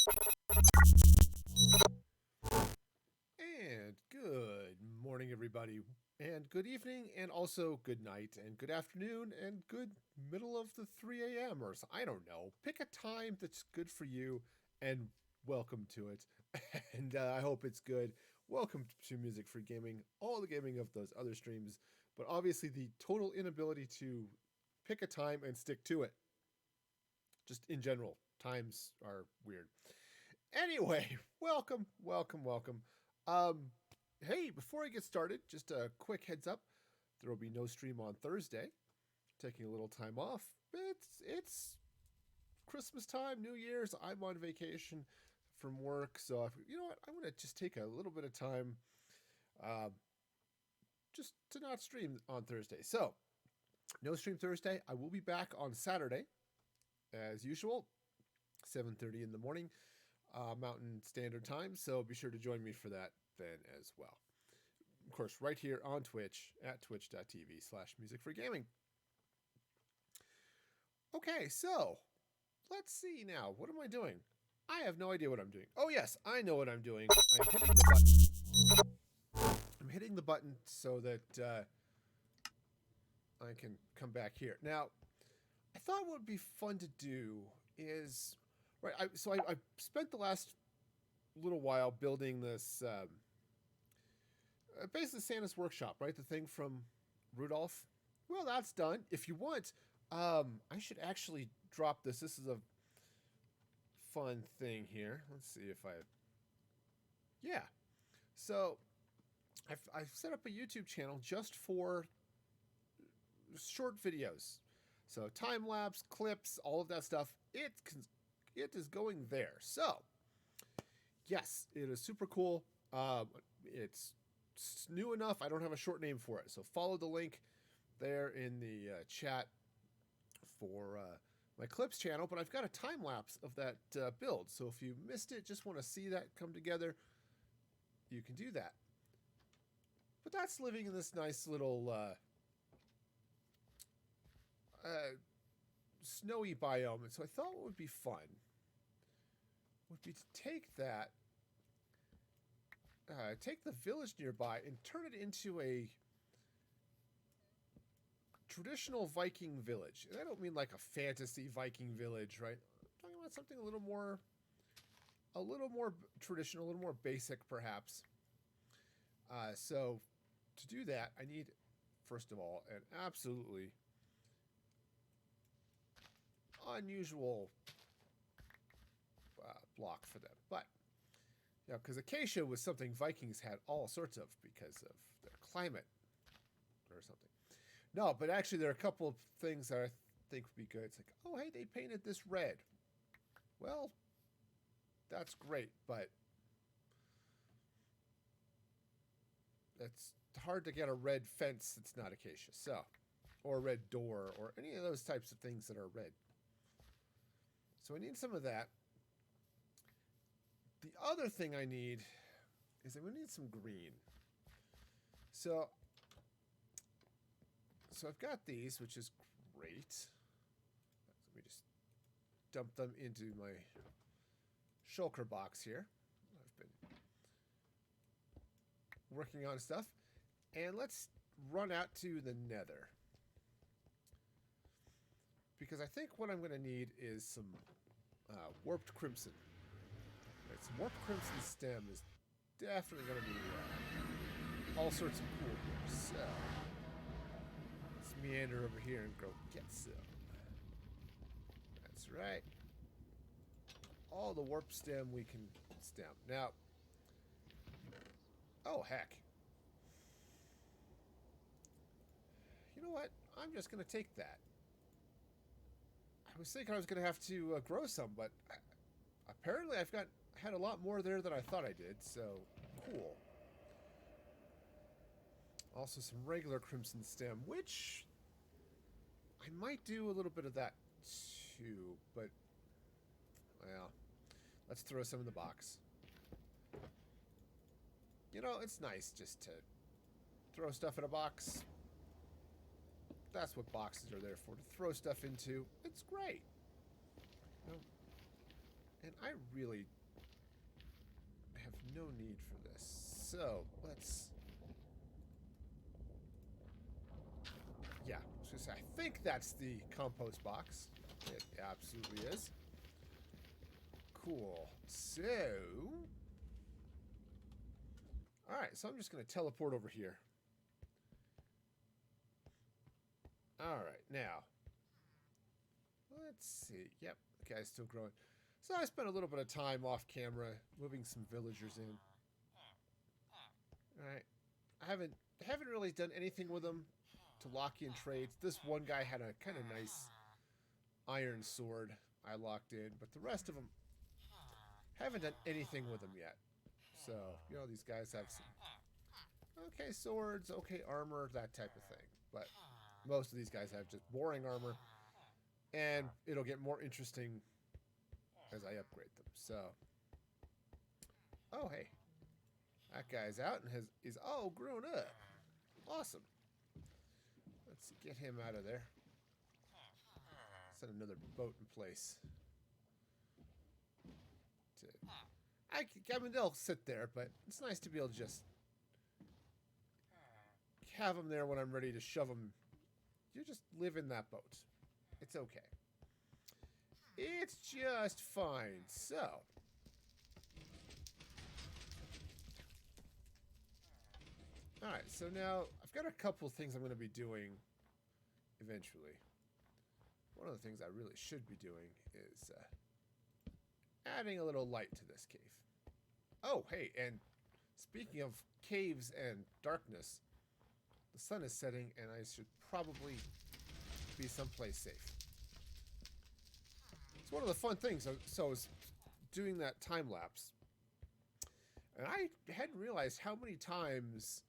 And good morning, everybody. And good evening, and also good night, and good afternoon, and good middle of the 3 a.m. or so. I don't know. Pick a time that's good for you, and welcome to it. And I hope it's good. Welcome to Music for Gaming, all the gaming of those other streams, but obviously the total inability to pick a time and stick to it. Just in general, times are weird. Anyway, welcome. Um, hey, before I get started, just a quick heads up: there will be no stream on Thursday. Taking a little time off. It's Christmas time, New Year's. I'm on vacation from work, so you know what? I'm gonna just take a little bit of time, uh, just to not stream on Thursday. So no stream Thursday. I will be back on Saturday, as usual, 7:30 in the morning. Mountain Standard Time. So be sure to join me for that then as well. Of course, right here on Twitch at twitch.tv/musicforgaming. Okay, so let's see now. What am I doing? I have no idea what I'm doing. Oh, yes, I know what I'm doing. I'm hitting the button. I'm hitting the button so that I can come back here. Now, I thought what would be fun to do is... Right, I spent the last little while building this... basically Santa's Workshop, right? The thing from Rudolph. Well, that's done. If you want, I should actually drop this. This is a fun thing here. Let's see if I... Yeah. So, I've set up a YouTube channel just for short videos. So, time-lapse, clips, all of that stuff. It is going there. So, yes, it is super cool. It's new enough. I don't have a short name for it. So, follow the link there in the chat for my clips channel, but I've got a time lapse of that build. So if you missed it, just want to see that come together, you can do that. But that's living in this nice little snowy biome. And so I thought what would be fun would be to take that, take the village nearby and turn it into a traditional Viking village. And I don't mean like a fantasy Viking village, right? I'm talking about something a little more traditional, a little more basic, perhaps. So to do that, I need, first of all, an absolutely unusual block for them. But, you know, because acacia was something Vikings had all sorts of because of their climate or something. No, but actually there are a couple of things that I think would be good. It's like, oh, hey, they painted this red. Well, that's great, but it's hard to get a red fence that's not acacia. So, or a red door, or any of those types of things that are red. So I need some of that. The other thing I need is that we need some green. So I've got these, which is great. Let me just dump them into my shulker box here. I've been working on stuff. And let's run out to the nether. Because I think what I'm going to need is some warped crimson. Right, some warped crimson stem is definitely going to be all sorts of cool here. So, let's meander over here and go get some. That's right. All the warp stem we can stem. Now, oh heck. You know what? I'm just going to take that. I was thinking I was going to have to grow some, but apparently I've had a lot more there than I thought I did, so cool. Also some regular crimson stem, which I might do a little bit of that too, but well, let's throw some in the box. You know, it's nice just to throw stuff in a box. That's what boxes are there for, to throw stuff into. It's great. You know, And I really have no need for this. So, let's... Yeah, I think that's the compost box. It absolutely is. Cool. So... Alright, so I'm just going to teleport over here. Alright, now... Let's see. Yep, the guy's still growing. So I spent a little bit of time off camera moving some villagers in. Alright. I haven't really done anything with them to lock in trades. This one guy had a kind of nice iron sword I locked in, but the rest of them haven't done anything with them yet. So, you know, these guys have some okay swords, okay armor, that type of thing. But most of these guys have just boring armor, and it'll get more interesting as I upgrade them. So, oh hey, that guy's out and is all grown up. Awesome. Let's get him out of there. Set another boat in place. I mean, they'll sit there, but it's nice to be able to just have them there when I'm ready to shove them. You just live in that boat. It's okay. It's just fine. So, alright, so now I've got a couple things I'm going to be doing eventually. One of the things I really should be doing is adding a little light to this cave. Oh, hey, and speaking of caves and darkness, the sun is setting and I should probably be someplace safe. It's one of the fun things. So I was doing that time lapse, and I hadn't realized how many times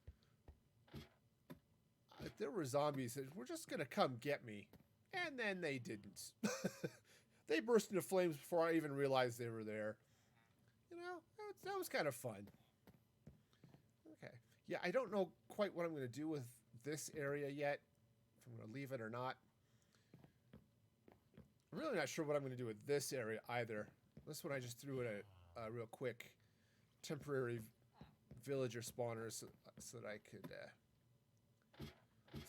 there were zombies that were just going to come get me, and then they didn't. They burst into flames before I even realized they were there. You know, that was kind of fun. Okay. Yeah, I don't know quite what I'm going to do with this area yet, if I'm going to leave it or not. I'm really not sure what I'm going to do with this area either. This one I just threw in a real quick temporary villager spawner so that I could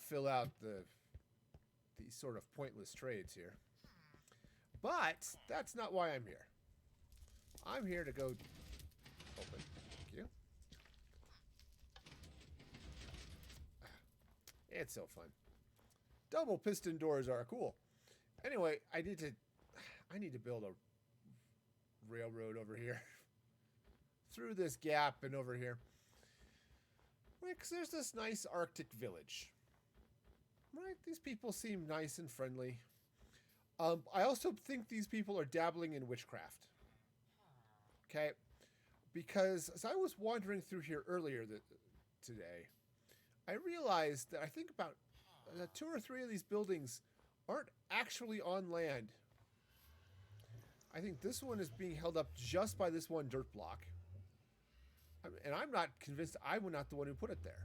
fill out these sort of pointless trades here. But that's not why I'm here. I'm here to go open. Thank you. It's so fun. Double piston doors are cool. Anyway, I need to build a railroad over here. Through this gap and over here. Because there's this nice Arctic village. Right? These people seem nice and friendly. I also think these people are dabbling in witchcraft. Okay? Because as I was wandering through here earlier today, I realized that I think about 2 or 3 of these buildings aren't actually on land. I think this one is being held up just by this one dirt block. And I'm not convinced I'm not the one who put it there.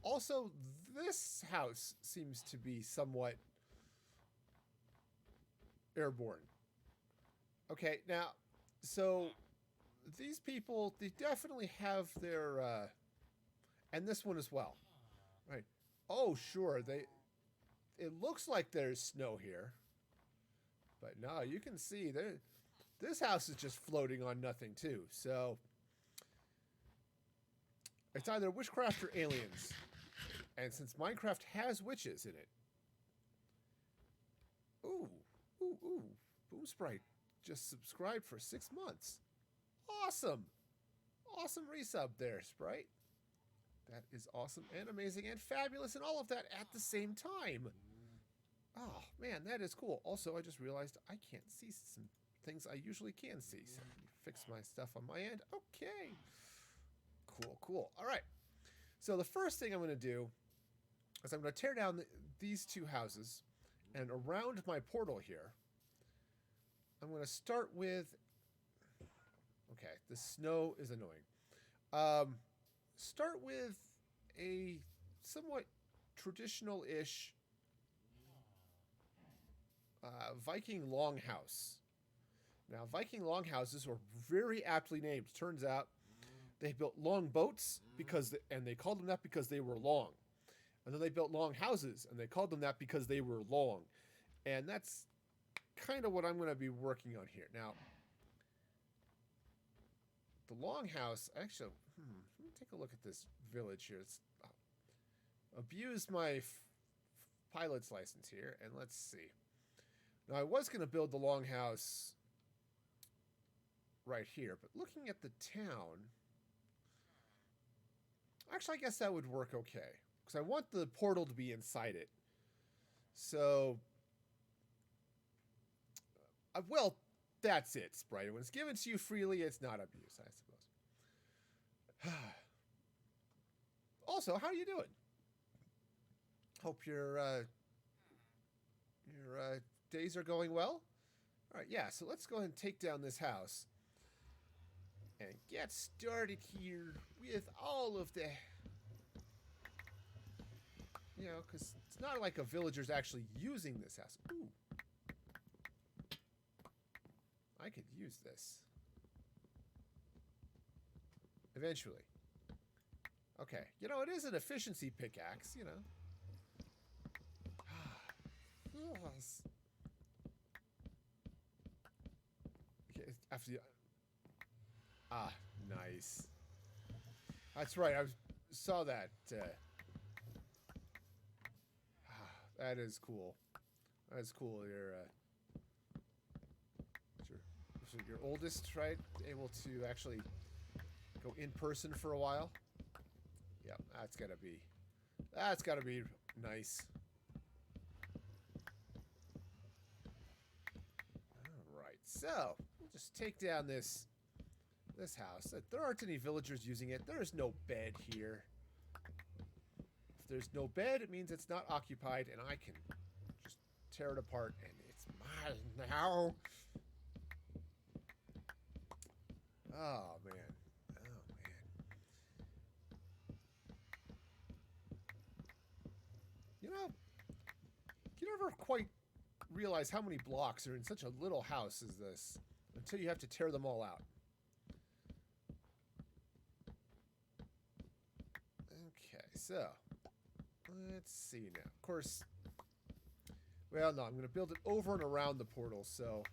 Also, this house seems to be somewhat airborne. Okay, now, so these people, they definitely have their, and this one as well. Right. Oh, sure, it looks like there's snow here. But no, you can see this house is just floating on nothing too. So it's either witchcraft or aliens. And since Minecraft has witches in it. Ooh. Boom Sprite just subscribed for 6 months. Awesome. Awesome resub there, Sprite. That is awesome and amazing and fabulous and all of that at the same time. Oh, man, that is cool. Also, I just realized I can't see some things I usually can see. So let me fix my stuff on my end. Okay. Cool. All right. So the first thing I'm going to do is I'm going to tear down these 2 houses, and around my portal here, I'm going to start with... Okay, the snow is annoying. Start with a somewhat traditional-ish Viking Longhouse. Now, Viking longhouses were very aptly named. Turns out they built long boats and they called them that because they were long. And then they built long houses and they called them that because they were long. And that's kind of what I'm going to be working on here. Now, the longhouse, actually, let me take a look at this village here. It's abused my pilot's license here, and let's see. Now, I was going to build the longhouse right here, but looking at the town, actually, I guess that would work okay, because I want the portal to be inside it. So, well, that's it, Sprite. When it's given to you freely, it's not abuse, I suppose. Also, how are you doing? Hope your days are going well. All right, yeah, so let's go ahead and take down this house and get started here with all of the... You know, because it's not like a villager's actually using this house. Ooh. I could use this. Eventually. Okay. You know, it is an efficiency pickaxe, you know. Yes. Okay, after the... Ah, nice. That's right. I saw that. That is cool. That is cool. Your oldest, right? Able to actually go in person for a while. Yeah, that's gotta be nice. All right, so we'll just take down this house. There aren't any villagers using it. There is no bed here. If there's no bed, it means it's not occupied, and I can just tear it apart, and it's mine now. Oh, man. Oh, man. You know, you never quite realize how many blocks are in such a little house as this until you have to tear them all out. Okay, so let's see now. Of course, well, no, I'm going to build it over and around the portal, so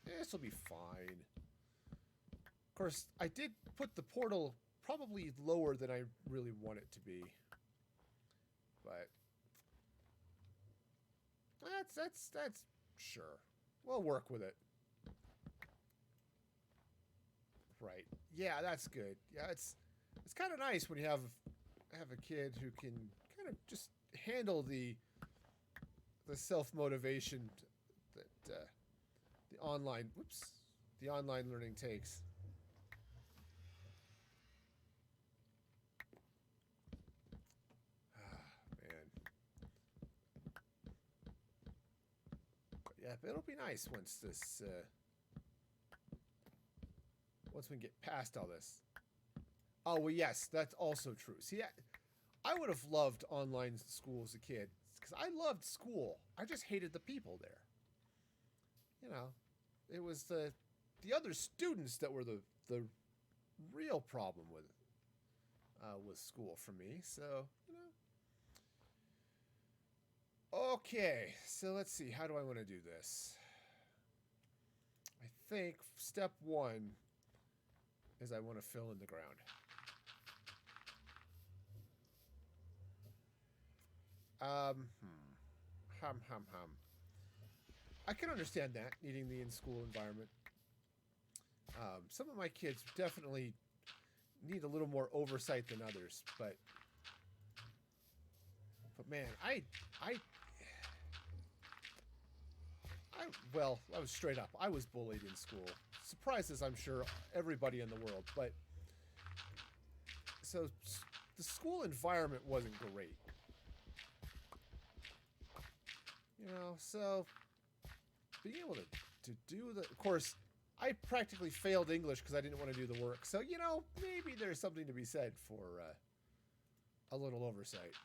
this will be fine. Of course, I did put the portal probably lower than I really want it to be, but that's sure. We'll work with it. Right. Yeah, that's good. Yeah, it's kind of nice when you have a kid who can kind of just handle the self-motivation that the online learning takes. Yeah, but it'll be nice once we get past all this. Oh, well, yes, that's also true. See, I would have loved online school as a kid because I loved school. I just hated the people there. You know, it was the other students that were the real problem with school for me. So, you know. Okay, so let's see. How do I want to do this? I think step one is I want to fill in the ground. I can understand that, needing the in-school environment. Some of my kids definitely need a little more oversight than others, but man, I was straight up. I was bullied in school. Surprises, I'm sure, everybody in the world. But so the school environment wasn't great. You know, so being able to do of course, I practically failed English because I didn't want to do the work. So, you know, maybe there's something to be said for a little oversight.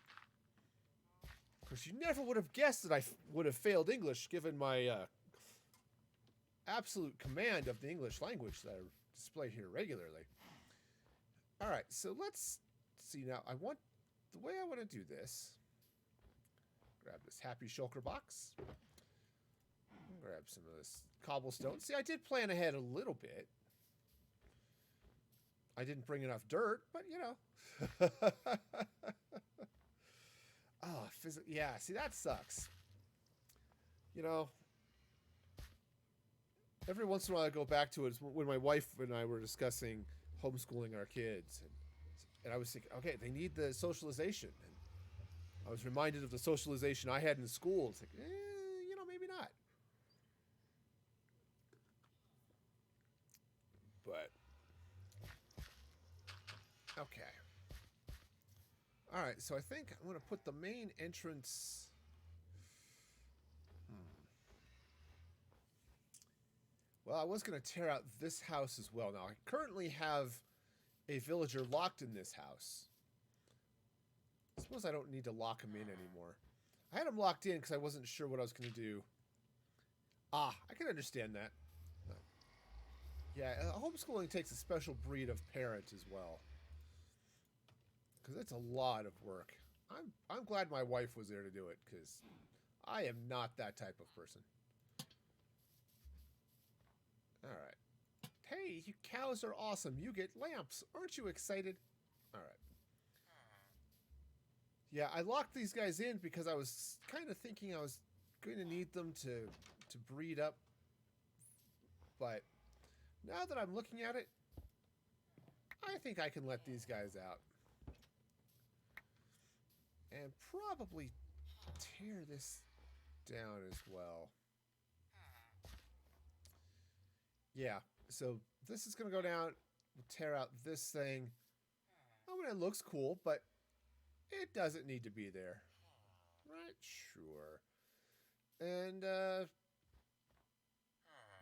course, you never would have guessed that I would have failed English given my absolute command of the English language that I display here regularly. All right, so let's see now. The way I want to do this. Grab this happy shulker box. Grab some of this cobblestone. See, I did plan ahead a little bit. I didn't bring enough dirt, but you know. Oh, yeah, see, that sucks. You know, every once in a while I go back to it when my wife and I were discussing homeschooling our kids. And I was thinking, okay, they need the socialization. And I was reminded of the socialization I had in school. It's like, you know, maybe not. But, okay. All right, so I think I'm going to put the main entrance... Well, I was going to tear out this house as well. Now, I currently have a villager locked in this house. I suppose I don't need to lock him in anymore. I had him locked in because I wasn't sure what I was going to do. Ah, I can understand that. Yeah, homeschooling takes a special breed of parent as well. Because it's a lot of work. I'm glad my wife was there to do it, because I am not that type of person. All right. Hey, you cows are awesome. You get lamps. Aren't you excited? All right. Yeah, I locked these guys in because I was kind of thinking I was going to need them to breed up. But now that I'm looking at it, I think I can let these guys out. And probably tear this down as well. Yeah, so this is going to go down. We'll tear out this thing. I mean, it looks cool, but it doesn't need to be there. Right? Sure. And,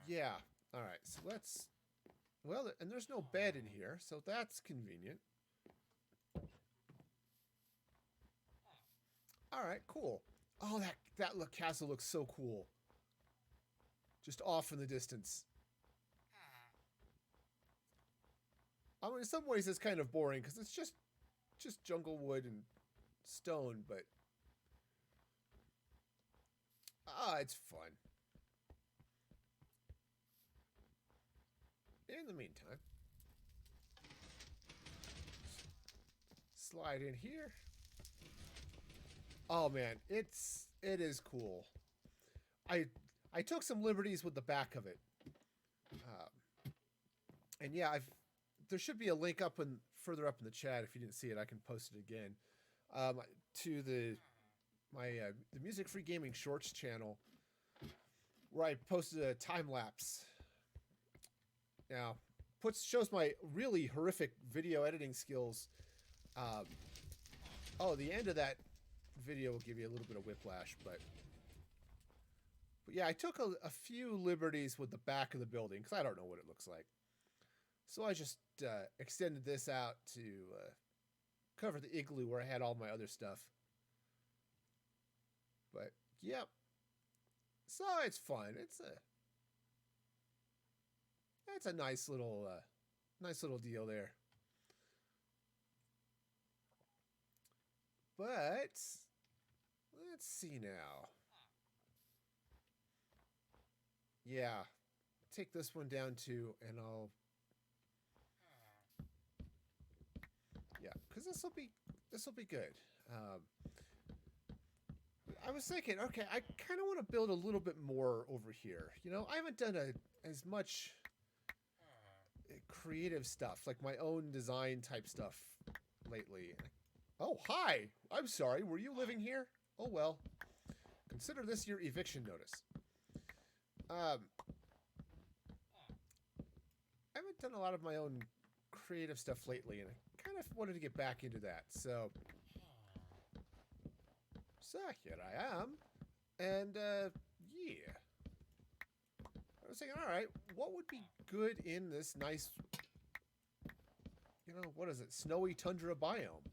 yeah. All right, so let's... Well, and there's no bed in here, so that's convenient. All right, cool. Oh, that castle looks so cool. Just off in the distance. I mean, in some ways it's kind of boring because it's just jungle wood and stone, but it's fun. In the meantime, slide in here. Oh man, it is cool. I took some liberties with the back of it, and yeah, there should be a link further up in the chat. If you didn't see it, I can post it again. To the Music Free Gaming Shorts channel, where I posted a time lapse. Now, shows my really horrific video editing skills. The end of that video will give you a little bit of whiplash, but yeah, I took a few liberties with the back of the building because I don't know what it looks like. So I just extended this out to cover the igloo where I had all my other stuff. But yep, so it's fun. It's a nice little deal there. But let's see now. Yeah, take this one down too, and I'll. Yeah, because this will be good. I was thinking, okay, I kind of want to build a little bit more over here. You know, I haven't done as much creative stuff, like my own design type stuff lately. Oh, hi! I'm sorry, were you living here? Oh well. Consider this your eviction notice. I haven't done a lot of my own creative stuff lately, and I kind of wanted to get back into that. So here I am, and yeah. I was thinking, all right, what would be good in this nice, what is it, snowy tundra biome?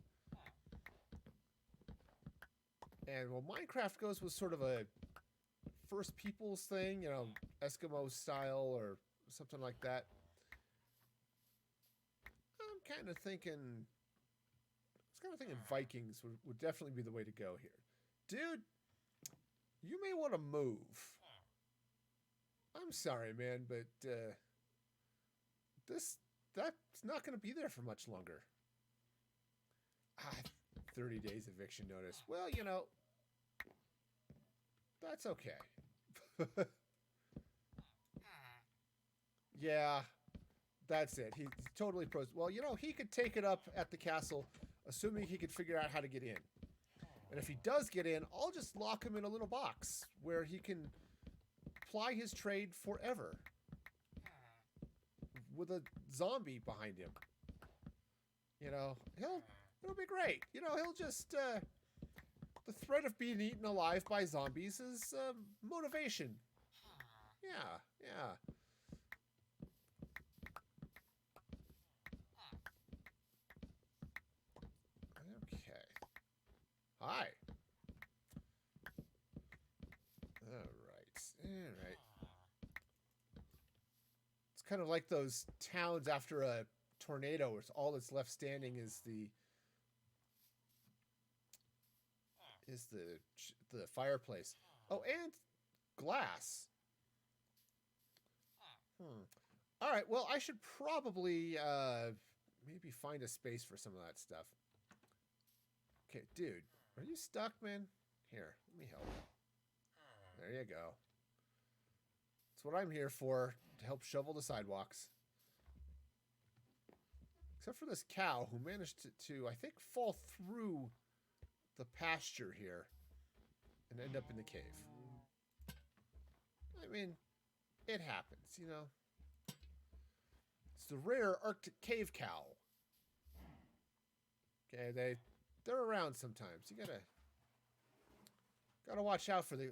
And well, Minecraft goes with sort of a first people's thing, you know, Eskimo style or something like that. I'm kind of thinking Vikings would definitely be the way to go here. Dude, you may want to move. I'm sorry, man, but that's not going to be there for much longer. 30 days eviction notice. Well, you know, that's okay. Yeah, that's it. He's totally pros. Well, you know, he could take it up at the castle, assuming he could figure out how to get in. And if he does get in, I'll just lock him in a little box where he can ply his trade forever with a zombie behind him. You know, it'll be great. You know, he'll just the threat of being eaten alive by zombies is motivation. Yeah, yeah. Okay. Hi. All right. It's kind of like those towns after a tornado where all that's left standing is the fireplace. Oh, and glass. All right, well, I should probably maybe find a space for some of that stuff. Okay, dude, are you stuck, man? Here, let me help. There you go. That's what I'm here for, to help shovel the sidewalks. Except for this cow who managed to I think, fall through the pasture here and end up in the cave. I mean, it happens, you know. It's the rare Arctic cave cow. Okay, they're around sometimes. You gotta watch out for the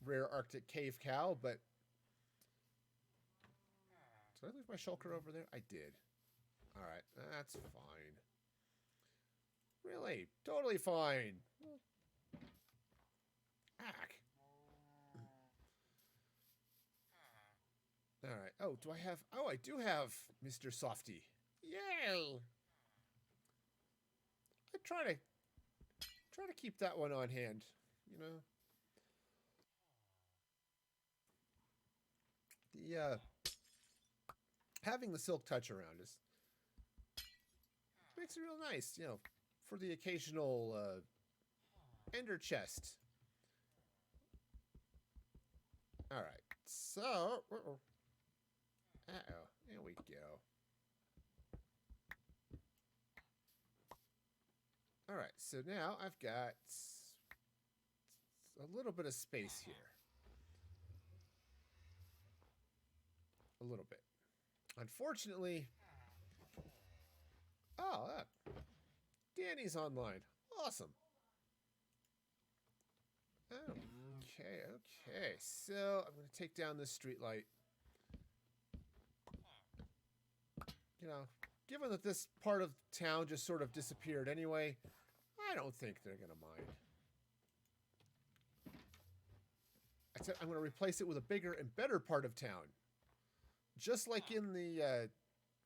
rare Arctic cave cow, but did I leave my shulker over there? I did. Alright, that's fine. Really? Totally fine. Ack. Alright. Oh, do I have... Oh, I do have Mr. Softy. Yay! I try to keep that one on hand, you know. The having the silk touch around is makes it real nice, you know, for the occasional ender chest. All right, so here we go. All right, so now I've got a little bit of space here. A little bit. Unfortunately, oh, Danny's online. Awesome. Okay. So I'm going to take down this street light. You know, given that this part of town just sort of disappeared anyway, I don't think they're going to mind. I said I'm going to replace it with a bigger and better part of town. Just like in the,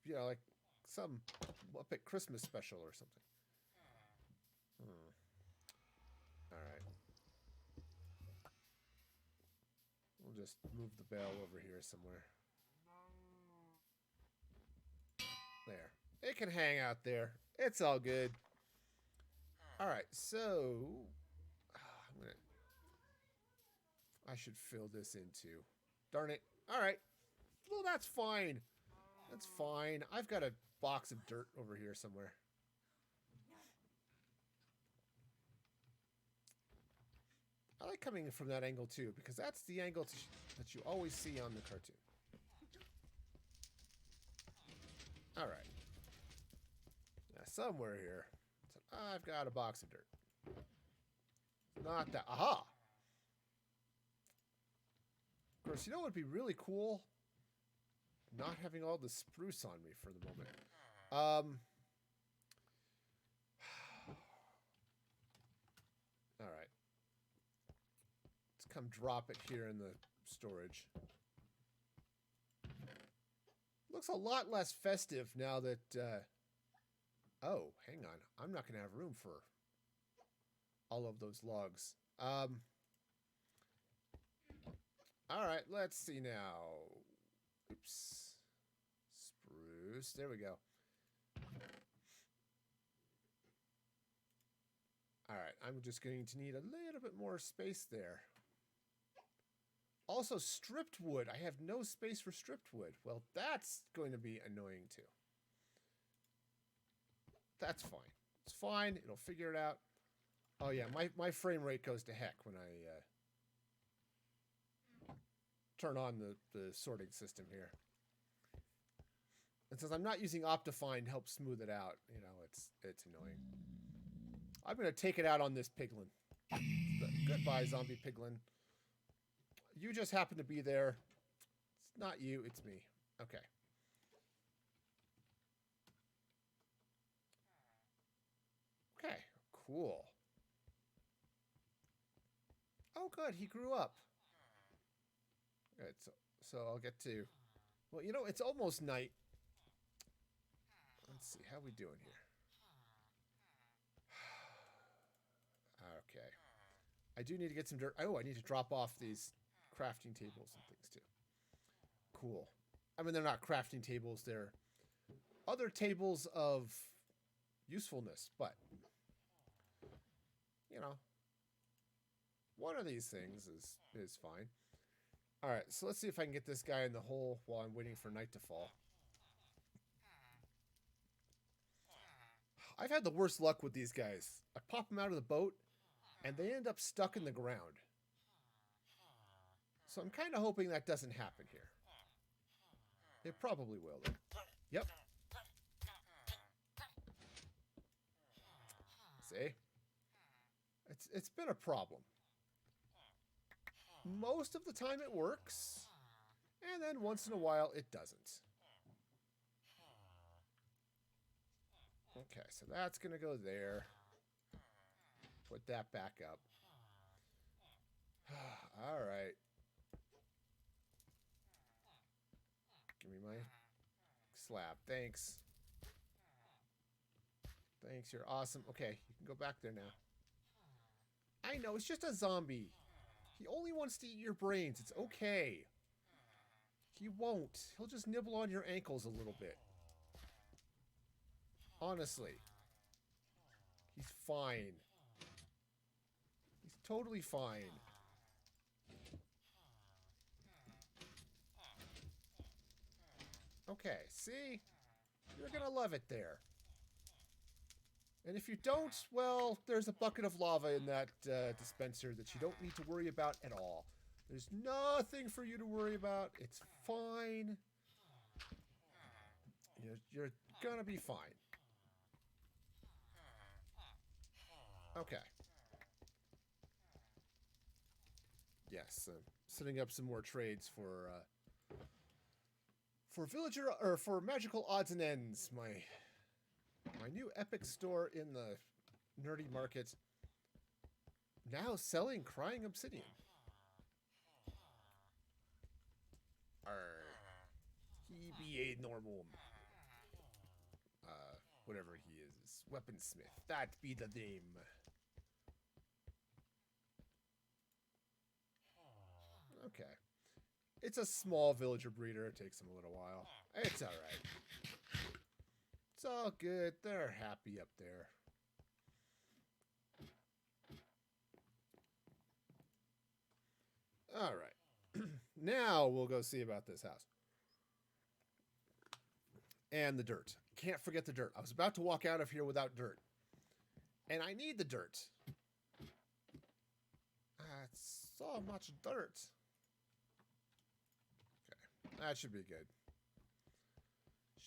you know, like some Muppet Christmas special or something. All right. We'll just move the bell over here somewhere. There. It can hang out there. It's all good. All right, so I should fill this in too. Darn it. All right. Well, that's fine. That's fine. I've got a box of dirt over here somewhere. I like coming from that angle too, because that's the angle that you always see on the cartoon. All right. Now, somewhere here, I've got a box of dirt. Not that. Aha! Of course, you know what would be really cool? Not having all the spruce on me for the moment. All right. come drop it here in the storage. Looks a lot less festive now that... oh, hang on. I'm not going to have room for all of those logs. All right, let's see now. Oops. Spruce. There we go. All right, I'm just going to need a little bit more space there. Also, stripped wood. I have no space for stripped wood. Well, that's going to be annoying too. That's fine. It's fine. It'll figure it out. Oh yeah, my frame rate goes to heck when I turn on the sorting system here. And since I'm not using Optifine to help smooth it out, you know, it's annoying. I'm going to take it out on this piglin. Goodbye, zombie piglin. You just happen to be there. It's not you, it's me. Okay. Okay, cool. Oh, good, he grew up. Good, so I'll get to... Well, you know, it's almost night. Let's see, how we doing here? Okay. I do need to get some dirt. Oh, I need to drop off these crafting tables and things too. Cool. I mean, they're not crafting tables. They're other tables of usefulness, but you know, one of these things is fine. All right, so let's see if I can get this guy in the hole while I'm waiting for night to fall. I've had the worst luck with these guys. I pop them out of the boat, and they end up stuck in the ground. So I'm kind of hoping that doesn't happen here. It probably will, though. Yep. See? It's been a problem. Most of the time it works, and then once in a while it doesn't. Okay, so that's going to go there. Put that back up. All right. Give me my slab. Thanks. Thanks, you're awesome. Okay, you can go back there now. I know, it's just a zombie. He only wants to eat your brains. It's okay. He won't. He'll just nibble on your ankles a little bit. Honestly. He's fine. He's totally fine. Okay, see? You're gonna love it there. And if you don't, well, there's a bucket of lava in that dispenser that you don't need to worry about at all. There's nothing for you to worry about. It's fine. You're gonna be fine. Okay. Yes, setting up some more trades for villager or for magical odds and ends. My new epic store in the nerdy market. Now selling crying obsidian. He be a normal whatever he is, weaponsmith. That be the name. Okay. It's a small villager breeder. It takes them a little while. It's alright. It's all good. They're happy up there. Alright. Now we'll go see about this house. And the dirt. Can't forget the dirt. I was about to walk out of here without dirt. And I need the dirt. It's so much dirt. Okay. That should be good.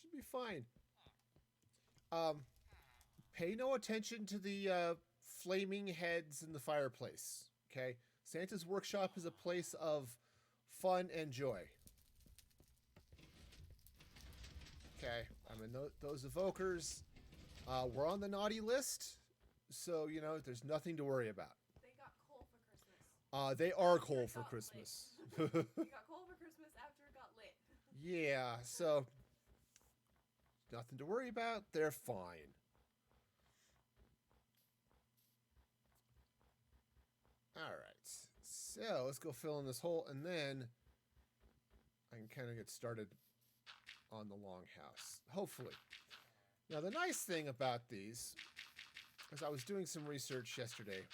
Should be fine. Pay no attention to the flaming heads in the fireplace. Okay? Santa's workshop is a place of fun and joy. Okay, I mean, those evokers were on the naughty list, so, you know, there's nothing to worry about. They got coal for Christmas. They are coal for Christmas. You got coal for Christmas after it got lit. Yeah, so nothing to worry about. They're fine. All right. So let's go fill in this hole, and then I can kind of get started on the longhouse. Hopefully. Now, the nice thing about these is I was doing some research yesterday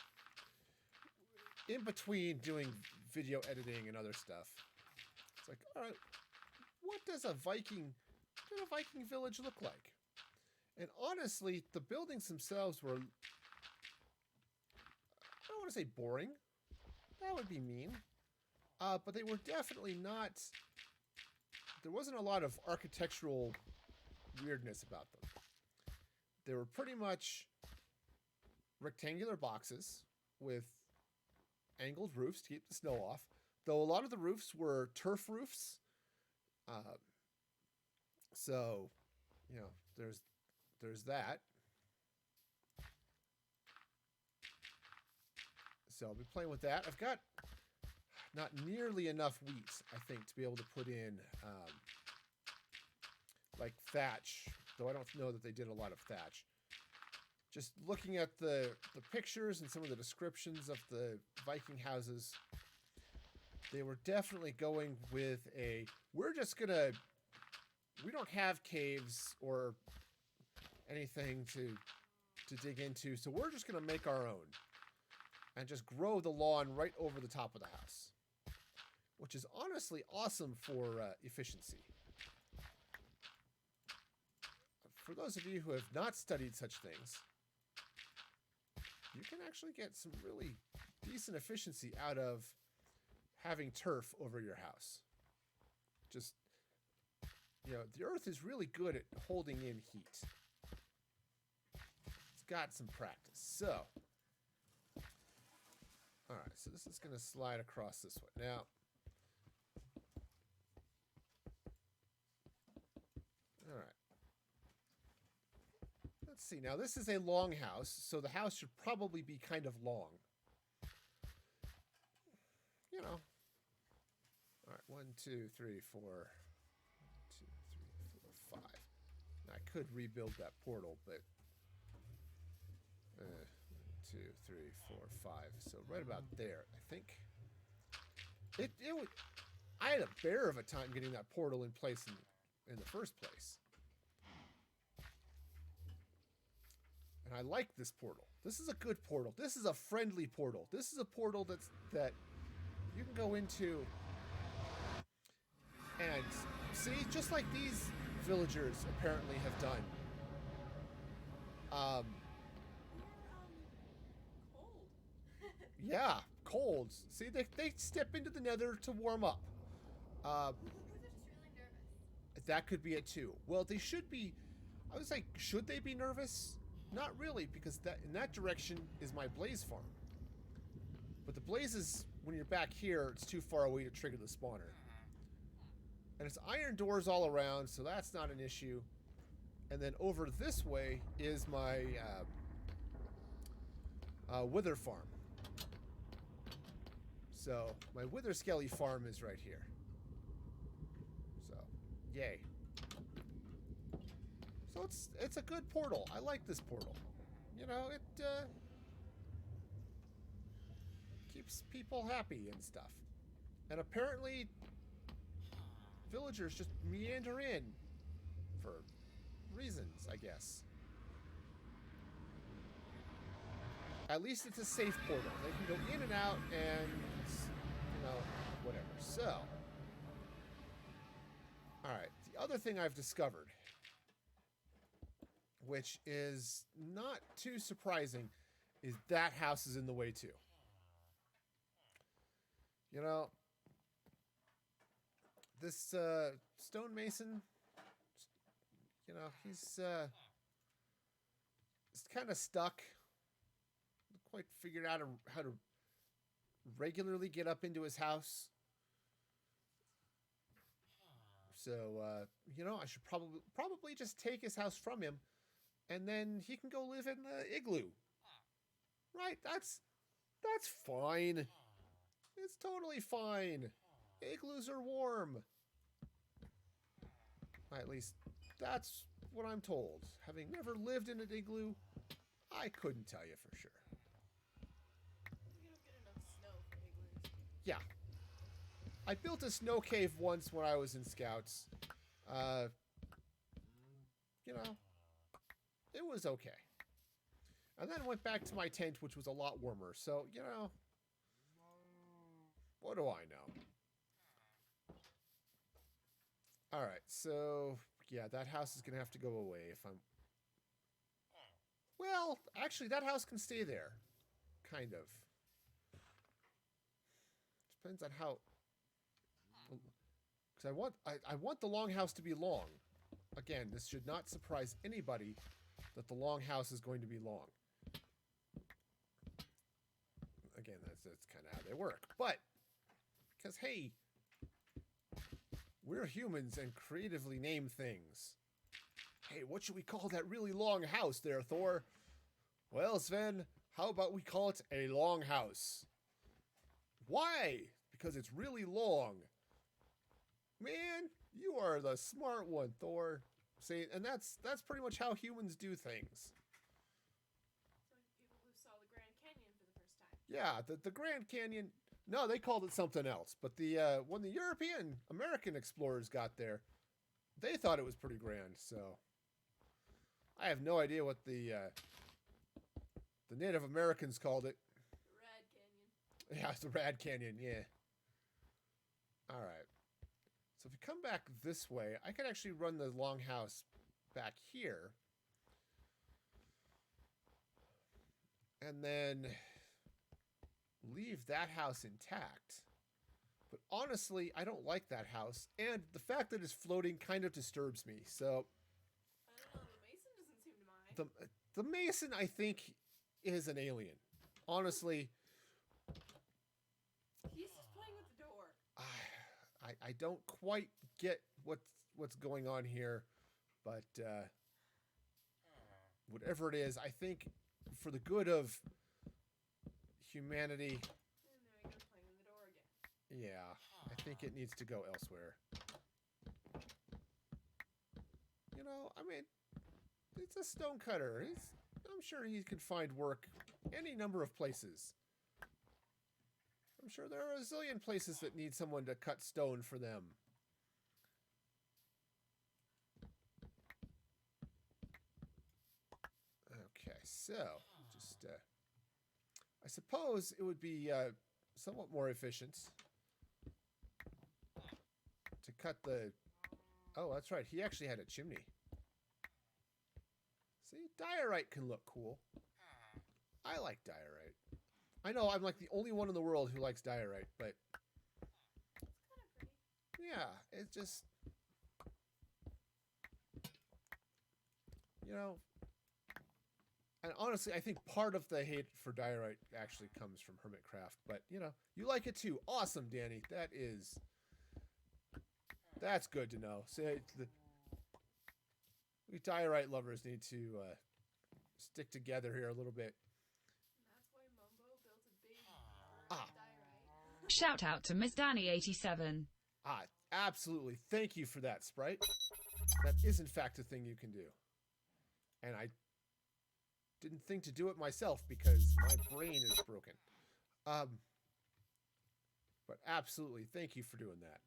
in between doing video editing and other stuff. It's like, all right, what does a Viking village look like? And honestly, the buildings themselves were, I don't want to say boring. That would be mean. But they were definitely not, there wasn't a lot of architectural weirdness about them. They were pretty much rectangular boxes with angled roofs to keep the snow off. Though a lot of the roofs were turf roofs. So, you know, there's that. So I'll be playing with that. I've got not nearly enough wheat, I think, to be able to put in like thatch, though I don't know that they did a lot of thatch. Just looking at the pictures and some of the descriptions of the Viking houses, they were definitely going with a, we don't have caves or anything to dig into, so we're just going to make our own and just grow the lawn right over the top of the house, which is honestly awesome for efficiency. For those of you who have not studied such things, you can actually get some really decent efficiency out of having turf over your house. Just, you know, the earth is really good at holding in heat. It's got some practice. So, all right, so this is going to slide across this way. Now, all right. Let's see. Now, this is a long house, so the house should probably be kind of long. You know. All right, 1, 2, 3, 4. 1, 2, 3, 4, 5. Now, I could rebuild that portal, but 1, 2, 3, 4, 5. So right about there, I think. It would. I had a bear of a time getting that portal in place in the first place. And I like this portal. This is a good portal. This is a friendly portal. This is a portal that you can go into and see, just like these villagers apparently have done. Cold. Yeah, cold. See, they step into the nether to warm up. They're just really nervous. That could be it too. Well, they should be. I was like, should they be nervous? Not really, because that in that direction is my blaze farm. But the blazes, when you're back here, it's too far away to trigger the spawner. And it's iron doors all around, so that's not an issue. And then over this way is my wither farm. So my wither skelly farm is right here. So, yay. So it's a good portal. I like this portal. You know, it keeps people happy and stuff. And apparently villagers just meander in for reasons, I guess. At least it's a safe portal. They can go in and out and, you know, whatever. So, all right. The other thing I've discovered, which is not too surprising, is that house is in the way too. You know, this stonemason, you know, he's kind of stuck. Quite figured out how to regularly get up into his house. So, you know, I should probably just take his house from him, and then he can go live in the igloo. Right? That's fine. It's totally fine. Igloos are warm. At least that's what I'm told. Having never lived in an igloo, I couldn't tell you for sure. You don't get enough snow for igloos. Yeah. I built a snow cave once when I was in Scouts. You know, it was okay. And then went back to my tent, which was a lot warmer. So, you know, what do I know? All right, so yeah, that house is gonna have to go away if I'm. Well, actually, that house can stay there, kind of. Depends on how. Because I want the longhouse to be long. Again, this should not surprise anybody that the longhouse is going to be long. Again, that's kind of how they work. But because hey, we're humans and creatively name things. Hey, what should we call that really long house there, Thor? Well, Sven, how about we call it a long house? Why? Because it's really long. Man, you are the smart one, Thor. See, and that's pretty much how humans do things. So people who saw the Grand Canyon for the first time. Yeah, the Grand Canyon. No, they called it something else. But the when the American explorers got there, they thought it was pretty grand. So I have no idea what the Native Americans called it. The Rad Canyon. Yeah, it's the Rad Canyon. Yeah. All right. So if you come back this way, I could actually run the longhouse back here. And then leave that house intact. But honestly, I don't like that house. And the fact that it's floating kind of disturbs me. So I don't know, the Mason doesn't seem to mind. the Mason, I think, is an alien. Honestly, he's just playing with the door. I don't quite get what's going on here, but whatever it is, I think for the good of humanity. And there he goes playing with the door again. Yeah, I think it needs to go elsewhere. You know, I mean, it's a stonecutter. I'm sure he can find work any number of places. I'm sure there are a zillion places that need someone to cut stone for them. Okay, so just I suppose it would be somewhat more efficient to cut the. Oh, that's right. He actually had a chimney. See, diorite can look cool. I like diorite. I know I'm like the only one in the world who likes diorite, but It's kind of pretty. yeah, it's just, you know, and honestly, I think part of the hate for diorite actually comes from Hermitcraft, but you know, you like it too. Awesome, Danny. That's good to know. So we diorite lovers need to stick together here a little bit. And that's why Mumbo built a big diorite. Shout out to Miss Danny87. Absolutely. Thank you for that, Sprite. That is, in fact, a thing you can do. And I didn't think to do it myself because my brain is broken. But absolutely, thank you for doing that.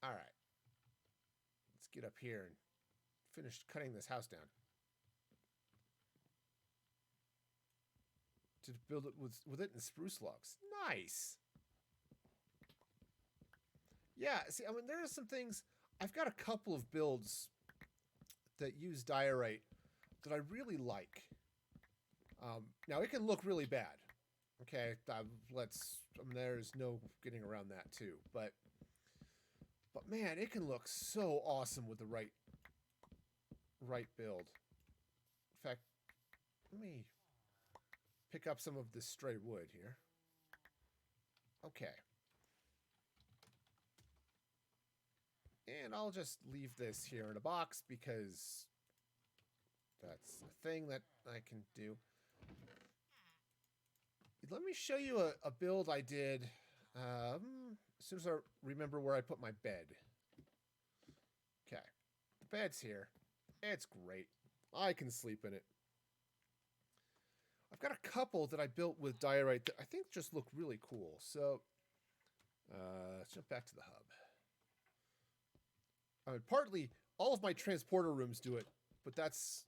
All right. Let's get up here and finish cutting this house down. To build it with it in spruce logs. Nice. Yeah, see, I mean, there are some things. I've got a couple of builds that use diorite that I really like. Now, it can look really bad. Okay, there's no getting around that too. But man, it can look so awesome with the right build. In fact, let me pick up some of this stray wood here. Okay. And I'll just leave this here in a box because that's a thing that I can do. let me show you a build I did as soon as I remember where I put my bed. Okay, the bed's here. It's great. I can sleep in it. I've got a couple that I built with diorite that I think just look really cool. So let's jump back to the hub. I mean, partly all of my transporter rooms do it, but that's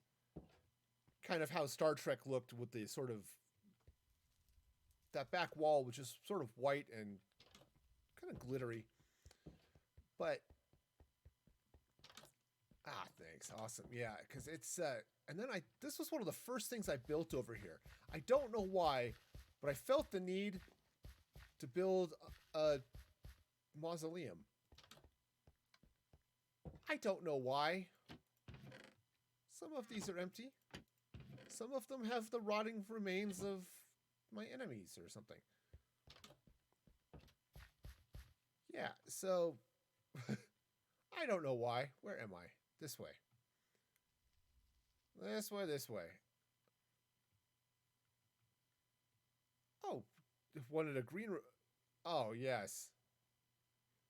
kind of how Star Trek looked with the sort of that back wall, which is sort of white and kind of glittery. But thanks, awesome, yeah, because it's and then this was one of the first things I built over here. I don't know why, but I felt the need to build a mausoleum. I don't know why. Some of these are empty. Some of them have the rotting remains of my enemies or something. Yeah, so I don't know why. Where am I? This way. This way, this way. Oh, wanted a green room. Oh, yes.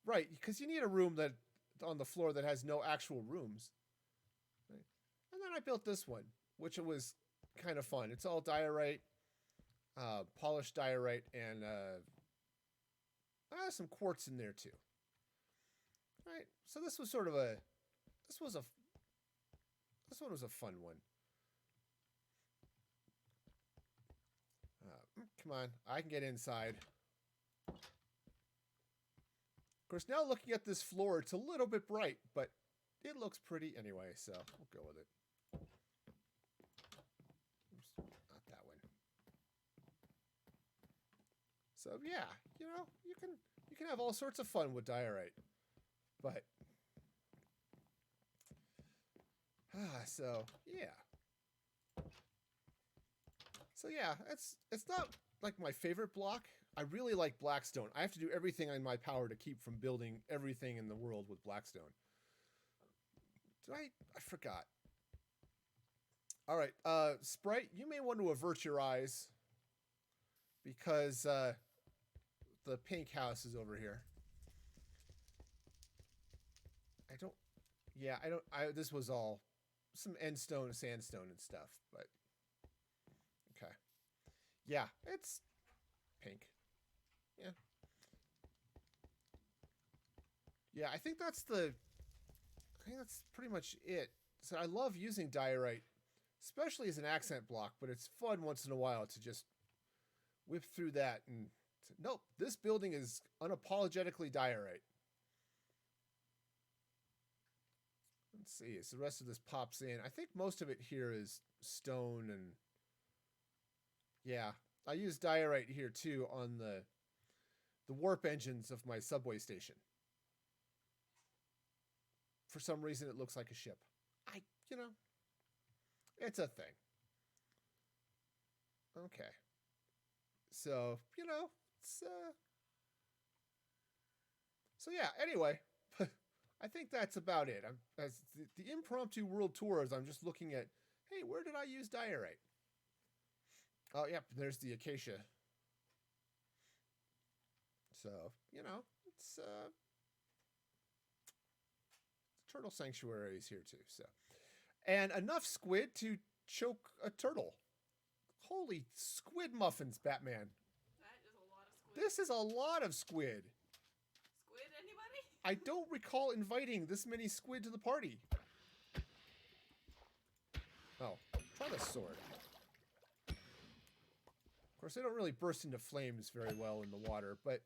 Right, because you need a room that on the floor that has no actual rooms. Right. And then I built this one, which it was kind of fun. It's all diorite, polished diorite, and some quartz in there too. Right. So this was sort of this one was a fun one. Come on, I can get inside. Of course, now looking at this floor, it's a little bit bright, but it looks pretty anyway, so we'll go with it. Oops, not that one. So yeah, you know, you can have all sorts of fun with diorite, but so yeah, it's not like my favorite block. I really like Blackstone. I have to do everything in my power to keep from building everything in the world with Blackstone. I forgot. All right, Sprite, you may want to avert your eyes because the pink house is over here. This was all some endstone, sandstone and stuff, but okay. Yeah, it's pink. Yeah. Yeah, I think that's pretty much it. So I love using diorite, especially as an accent block, but it's fun once in a while to just whip through that and nope, this building is unapologetically diorite. Let's see, as the rest of this pops in, I think most of it here is stone and yeah, I use diorite here too on the warp engines of my subway station. For some reason, it looks like a ship. It's a thing. Okay. So, it's, so yeah, anyway, I think that's about it. As the impromptu world tours, I'm just looking at, hey, where did I use diorite? Oh, yep, there's the acacia. So, it's turtle sanctuary is here too. So, and enough squid to choke a turtle. Holy squid muffins, Batman. That is a lot of squid. This is a lot of squid. Squid, anybody? I don't recall inviting this many squid to the party. Oh, try the sword. Of course, they don't really burst into flames very well in the water, but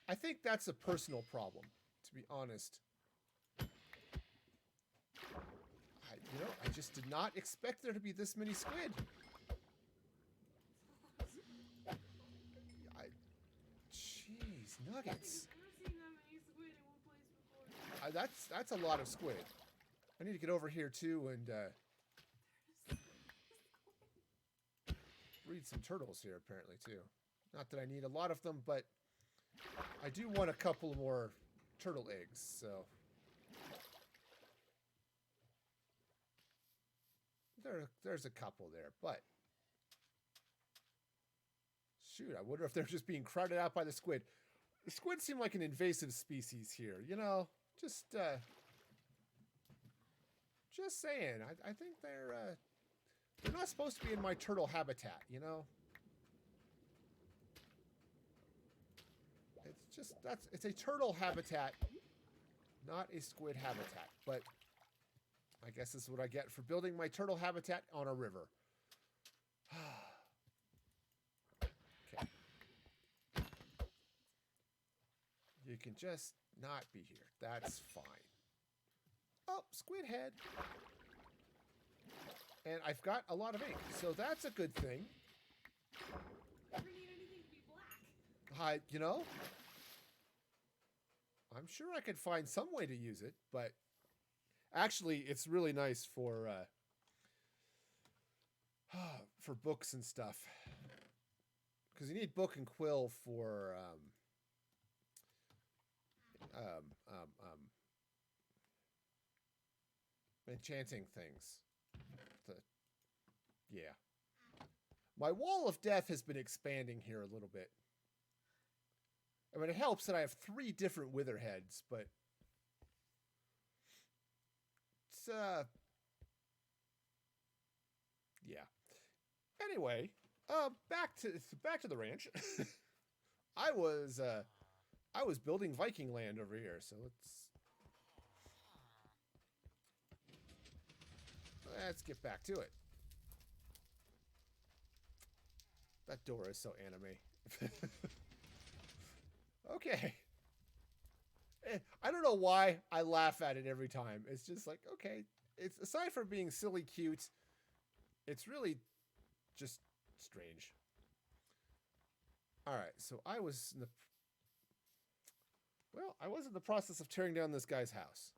I think that's a personal problem, to be honest. I just did not expect there to be this many squid. Jeez, nuggets. I've never seen that many squid in one place before. That's a lot of squid. I need to get over here too and breed some turtles here apparently too. Not that I need a lot of them, but I do want a couple more turtle eggs, so there's a couple there, but Shoot, I wonder if they're just being crowded out by the squid. The squid seem like an invasive species here, you know? Just saying. I think they're not supposed to be in my turtle habitat, you know? It's just, it's a turtle habitat, not a squid habitat. But I guess this is what I get for building my turtle habitat on a river. Okay. You can just not be here. That's fine. Oh, squid head. And I've got a lot of ink, so that's a good thing. Never need anything to be black. You know, I'm sure I could find some way to use it, but actually, it's really nice for books and stuff, because you need book and quill for enchanting things. Yeah. My wall of death has been expanding here a little bit. I mean, it helps that I have 3 different wither heads, but it's yeah. Anyway, back to the ranch. I was building Viking land over here, so let's get back to it. That door is so anime. Okay. I don't know why I laugh at it every time. It's just like, okay, it's aside from being silly cute, it's really just strange. All right, so I was in the process of tearing down this guy's house.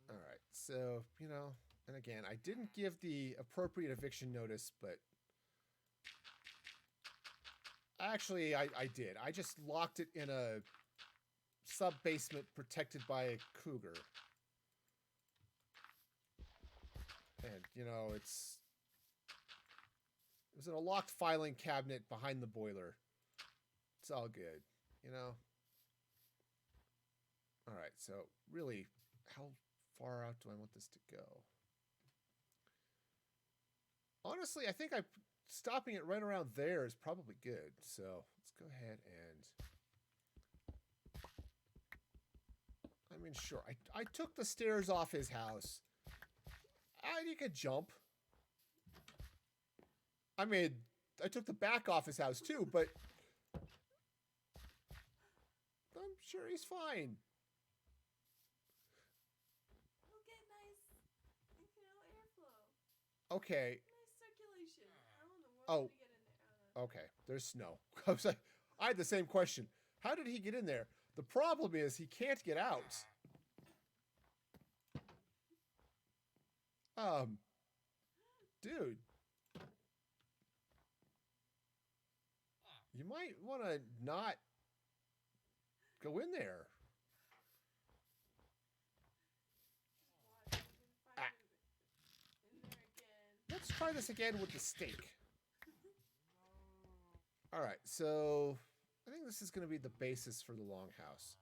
All right, so, you know, and again, I didn't give the appropriate eviction notice, but actually I did. I just locked it in a sub-basement protected by a cougar. And, you know, it was in a locked filing cabinet behind the boiler. It's all good, you know? All right, so really, how far out do I want this to go? Honestly, I think stopping it right around there is probably good. So let's go ahead and... I mean, sure, I took the stairs off his house. He could jump. I mean, I took the back off his house too, but I'm sure he's fine. We'll get nice, airflow. Okay. Nice circulation. How in the world did he get in there? Okay. There's snow. I was like, I had the same question. How did he get in there? The problem is he can't get out. Dude. You might want to not go in there. Let's try this again with the steak. All right, so I think this is going to be the basis for the longhouse.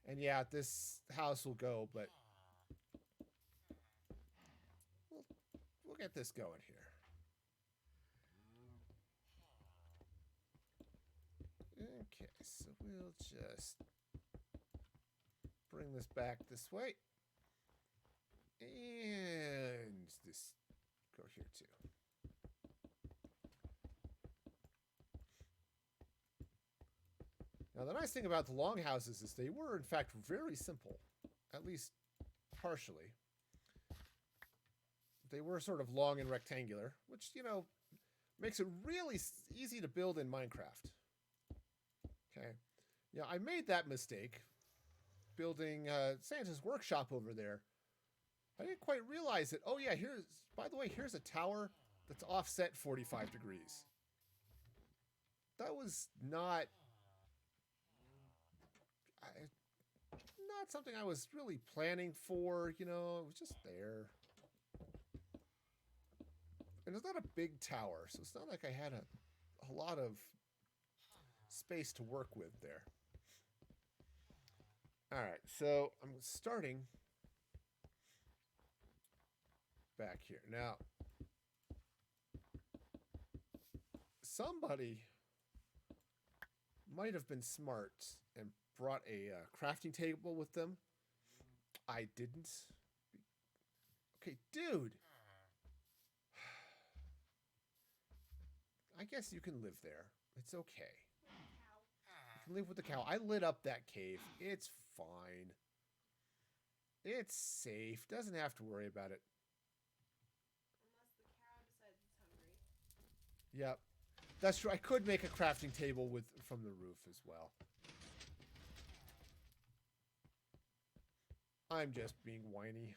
And yeah, this house will go, but we'll get this going here. Okay, so we'll just bring this back this way. And this go here too. Now, the nice thing about the longhouses is they were, in fact, very simple, at least partially. They were sort of long and rectangular, which, you know, makes it really easy to build in Minecraft. Okay. Yeah, I made that mistake building Santa's workshop over there. I didn't quite realize it. Oh, yeah, by the way, here's a tower that's offset 45 degrees. That was not something I was really planning for, you know, it was just there. And it's not a big tower, so it's not like I had a lot of space to work with there. All right, so I'm starting back here. Now, somebody might have been smart and brought a crafting table with them. I didn't. Okay, dude. I guess you can live there. It's okay. You can live with the cow. I lit up that cave. It's fine. It's safe. Doesn't have to worry about it. Unless the cow decides it's hungry. Yep. That's true. I could make a crafting table from the roof as well. I'm just being whiny.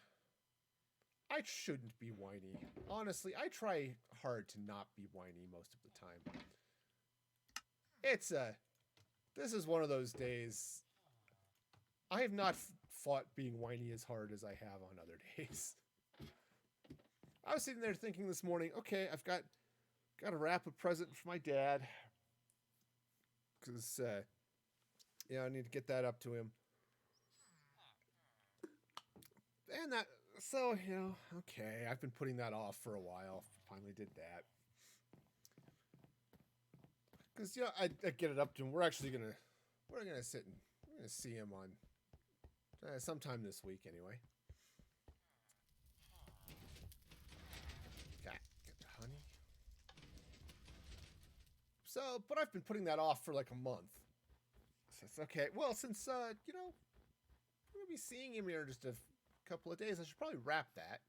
I shouldn't be whiny. Honestly, I try hard to not be whiny most of the time. This is one of those days. I have not fought being whiny as hard as I have on other days. I was sitting there thinking this morning, okay, I've got to wrap a present for my dad. Because, I need to get that up to him. And so, okay, I've been putting that off for a while. Finally did that. Because, I get it up to him. We're actually going to sit and we're going to see him on sometime this week anyway. Got the honey. So, but I've been putting that off for like a month. So it's okay. Well, since, we're going to be seeing him here in just a couple of days, I should probably wrap that.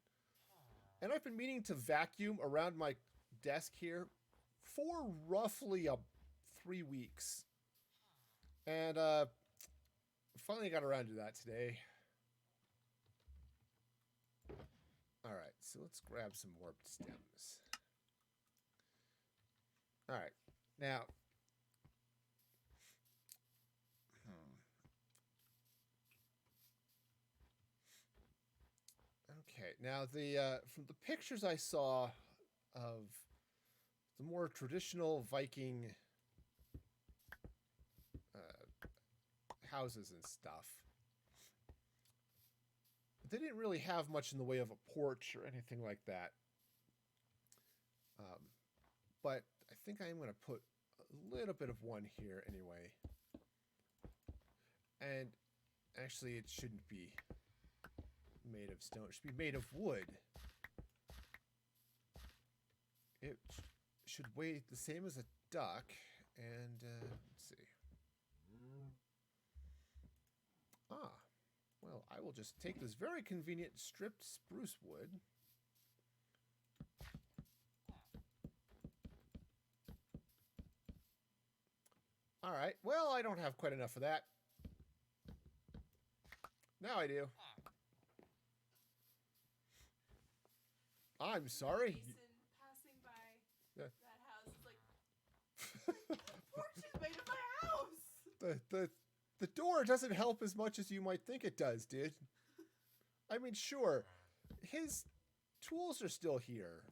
And I've been meaning to vacuum around my desk here for roughly 3 weeks. And finally got around to that today. All right, so let's grab some warped stems. All right, now. Okay, now from the pictures I saw of the more traditional Viking houses and stuff, they didn't really have much in the way of a porch or anything like that. But I think I'm going to put a little bit of one here anyway. And actually, it shouldn't be made of stone. It should be made of wood. It should weigh the same as a duck. And let's see. Well, I will just take this very convenient stripped spruce wood. All right. Well, I don't have quite enough of that. Now I do. I'm sorry. Jason passing by that house is like, porch is made of my house. The door doesn't help as much as you might think it does, dude. I mean, sure, his tools are still here.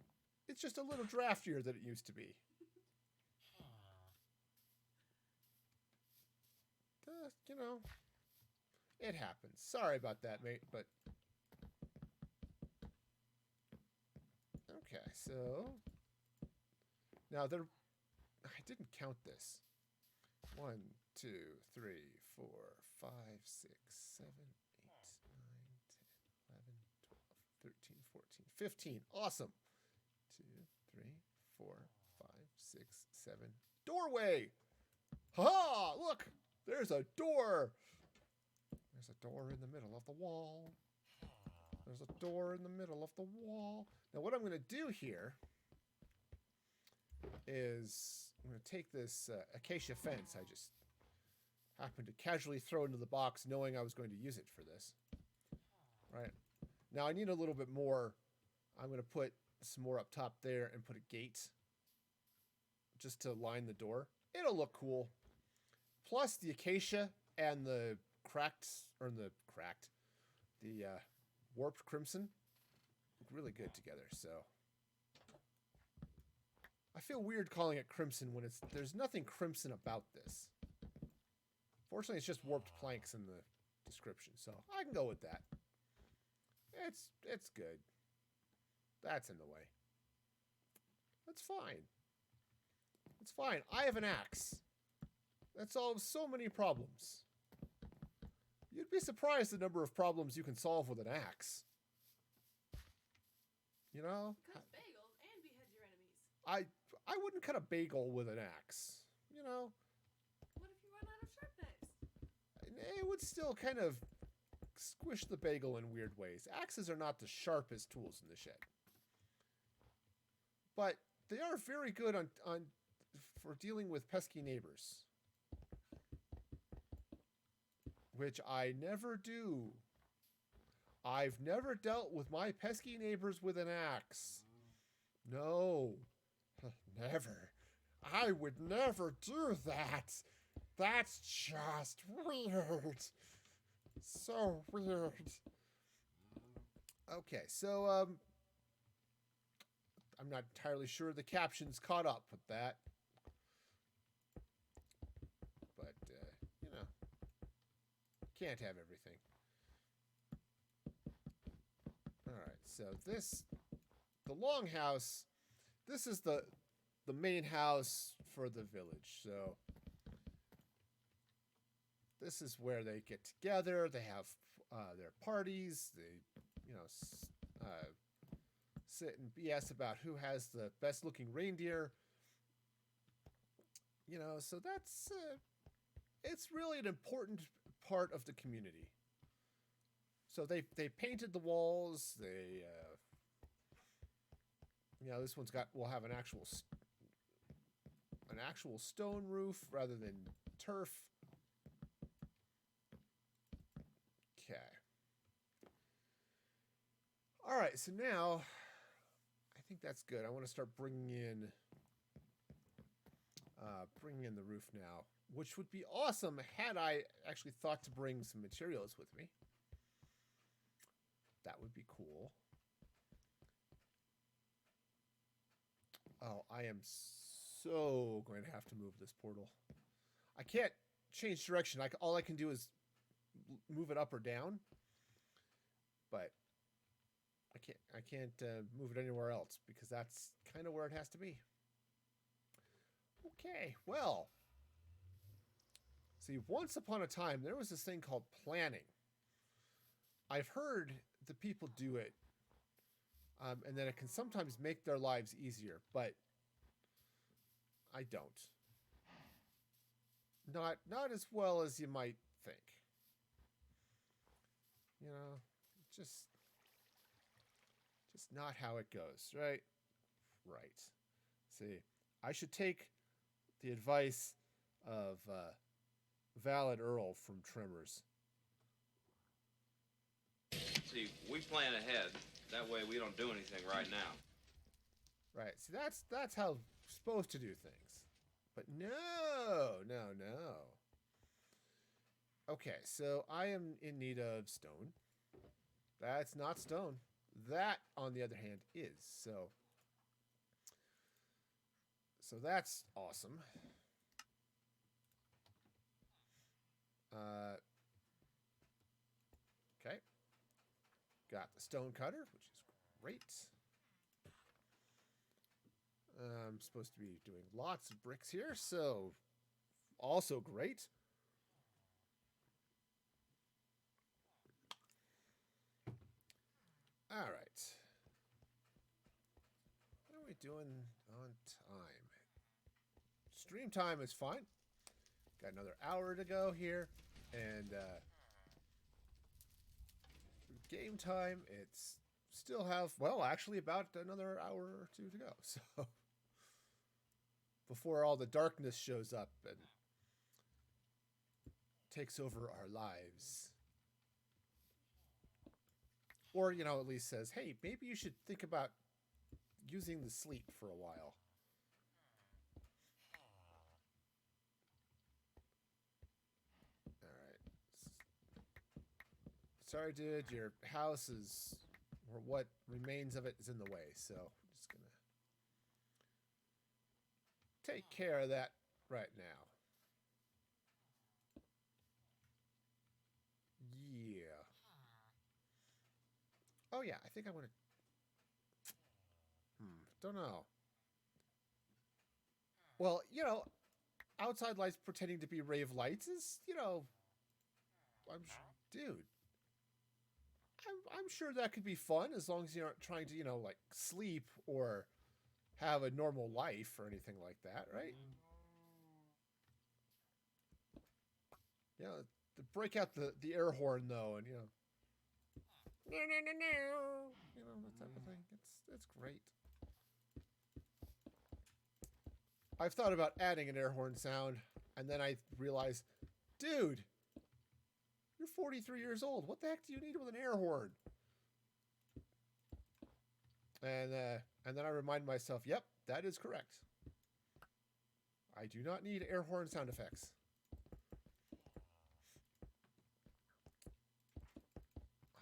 It's just a little draftier than it used to be. It happens. Sorry about that, mate, but... Okay, so... Now, I didn't count this. 1, 2, 3, 4, 5, 6, 7, 8, 9, 10, 11, 12, 13, 14, 15. Awesome. 2, 3, 4, 5, 6, 7. Doorway! Ha! Look! There's a door! There's a door in the middle of the wall. There's a door in the middle of the wall. Now what I'm going to do here is I'm going to take this acacia fence I just happened to casually throw into the box knowing I was going to use it for this. Right. Now I need a little bit more. I'm going to put some more up top there and put a gate just to line the door. It'll look cool. Plus the acacia and the warped crimson look really good together. So I feel weird calling it crimson when there's nothing crimson about this. Fortunately, it's just warped planks in the description, so I can go with that. It's good. That's in the way. That's fine. It's fine. I have an axe. That solves so many problems. You'd be surprised the number of problems you can solve with an axe. You know? Cut bagels and behead your enemies. I wouldn't cut a bagel with an axe. You know? What if you run out of sharp knives? It would still kind of squish the bagel in weird ways. Axes are not the sharpest tools in the shed. But they are very good for dealing with pesky neighbors. Which I never do. I've never dealt with my pesky neighbors with an axe. No. Never. I would never do that. That's just weird. So weird. Okay, so I'm not entirely sure the captions caught up with that. But, you know, can't have everything. All right, so the longhouse, this is the main house for the village. So this is where they get together. They have their parties. They, you know, sit and BS about who has the best looking reindeer. You know, so that's it's really an important part of the community. So they painted the walls. They you know, this one's will have an actual stone roof rather than turf. Okay. All right, so now I think that's good. I want to start bringing in the roof now, which would be awesome had I actually thought to bring some materials with me. That would be cool. Oh, I am so going to have to move this portal. I can't change direction. All I can do is move it up or down, but I can't move it anywhere else because that's kind of where it has to be. Okay, well, see, once upon a time there was this thing called planning. I've heard the people do it, and then it can sometimes make their lives easier, but I don't. Not as well as you might think. You know, just not how it goes, right? Right. See, I should take the advice of Valid Earl from Tremors. See, we plan ahead. That way we don't do anything right now. Right. See, that's how we're supposed to do things. But no. Okay, so I am in need of stone. That's not stone. That, on the other hand, is. So that's awesome. Okay. Got the stone cutter, which is great. I'm supposed to be doing lots of bricks here, so also great. All right. What are we doing on time? Stream time is fine. Got another hour to go here, and game time, it's still have, well, actually about another hour or two to go. So before all the darkness shows up and takes over our lives. Or, you know, at least says, hey, maybe you should think about using the sleep for a while. Sorry, dude, your house is, or what remains of it is in the way, so I'm just gonna take care of that right now. Yeah. Oh yeah, I think I want to. Don't know. Well, you know, outside lights pretending to be rave lights is, you know, dude. I'm sure that could be fun as long as you aren't trying to, you know, like sleep or have a normal life or anything like that, right? You know, to break out the air horn though, and you know, no, you know, that type of thing. It's great. I've thought about adding an air horn sound, and then I realized, dude, you're 43 years old. What the heck do you need with an air horn? And then I remind myself, yep, that is correct. I do not need air horn sound effects.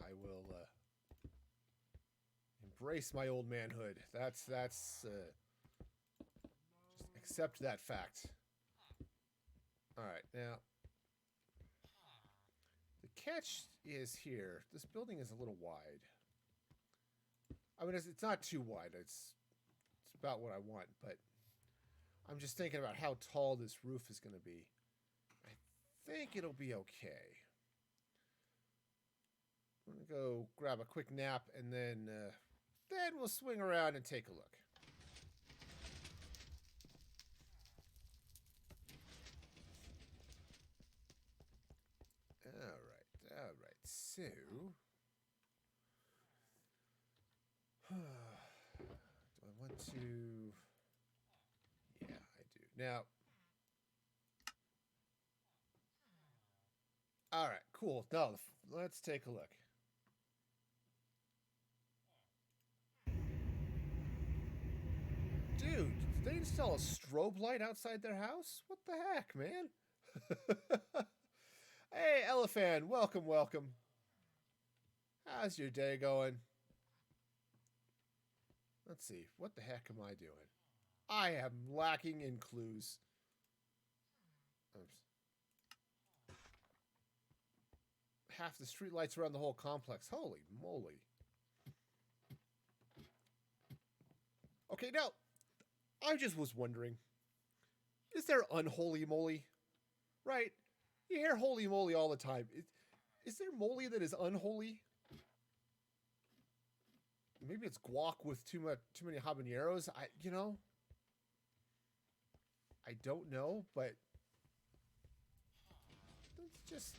I will embrace my old manhood. That's just accept that fact. All right, now the catch is here. This building is a little wide. I mean, it's not too wide. It's about what I want, but I'm just thinking about how tall this roof is going to be. I think it'll be okay. I'm going to go grab a quick nap, and then we'll swing around and take a look. All right. So, do I want to? Yeah, I do. Now, all right, cool. Now, let's take a look. Dude, did they install a strobe light outside their house? What the heck, man? Hey, Elephant, welcome. How's your day going? Let's see, what the heck am I doing? I am lacking in clues. Oops. Half the streetlights around the whole complex. Holy moly. Okay, now, I just was wondering, is there unholy moly? Right? You hear holy moly all the time. Is there moly that is unholy? Maybe it's guac with too many habaneros. I don't know, but it's just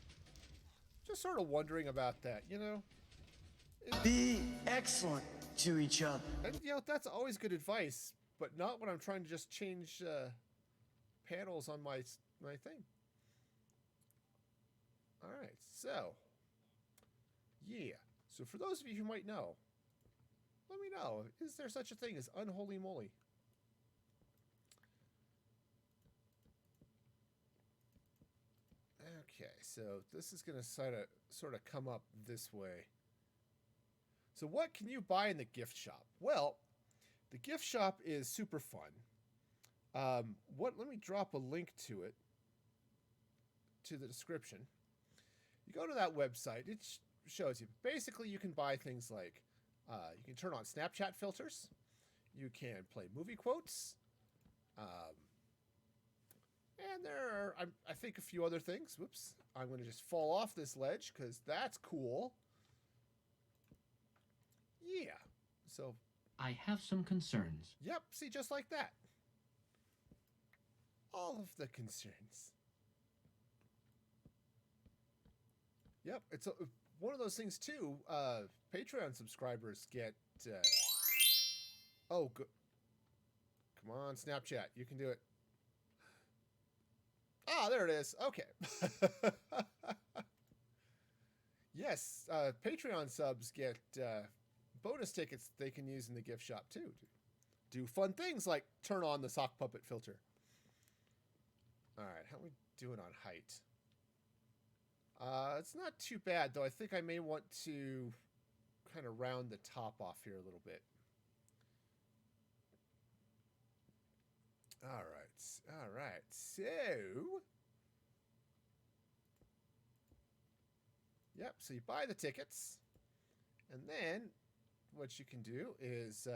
sort of wondering about that, you know? Be excellent to each other. And you know, that's always good advice, but not when I'm trying to just change panels on my thing. All right, so yeah. So for those of you who might know, let me know, is there such a thing as unholy moly? Okay, so this is going to sort of come up this way. So what can you buy in the gift shop? Well, the gift shop is super fun. Let me drop a link to it, to the description. You go to that website, it shows you. Basically, you can buy things like, you can turn on Snapchat filters, you can play movie quotes, and there are, I think, a few other things. Whoops, I'm going to just fall off this ledge because that's cool. Yeah, so. I have some concerns. Yep, see, just like that. All of the concerns. Yep, it's one of those things too. Patreon subscribers get. Oh, good. Come on, Snapchat, you can do it. Ah, there it is. Okay. Yes, Patreon subs get bonus tickets they can use in the gift shop too. Do fun things like turn on the sock puppet filter. All right, how are we doing on height? It's not too bad, though. I think I may want to kind of round the top off here a little bit. All right. All right. So, yep. So you buy the tickets, and then what you can do is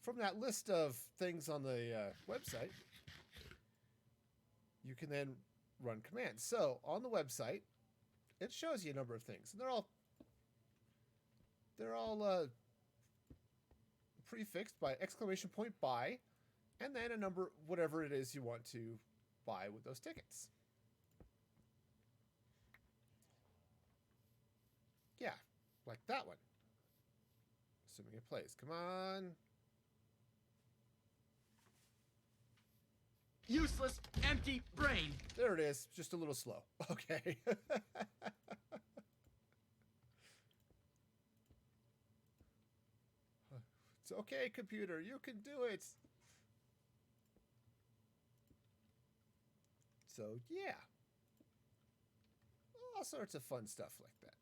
from that list of things on the website, you can then run commands. So on the website, it shows you a number of things, and they're all prefixed by exclamation point buy, and then a number, whatever it is you want to buy with those tickets. Yeah, like that one. Assuming it plays. Come on. Useless, empty brain. There it is. Just a little slow. Okay. It's okay, computer. You can do it. So, yeah. All sorts of fun stuff like that.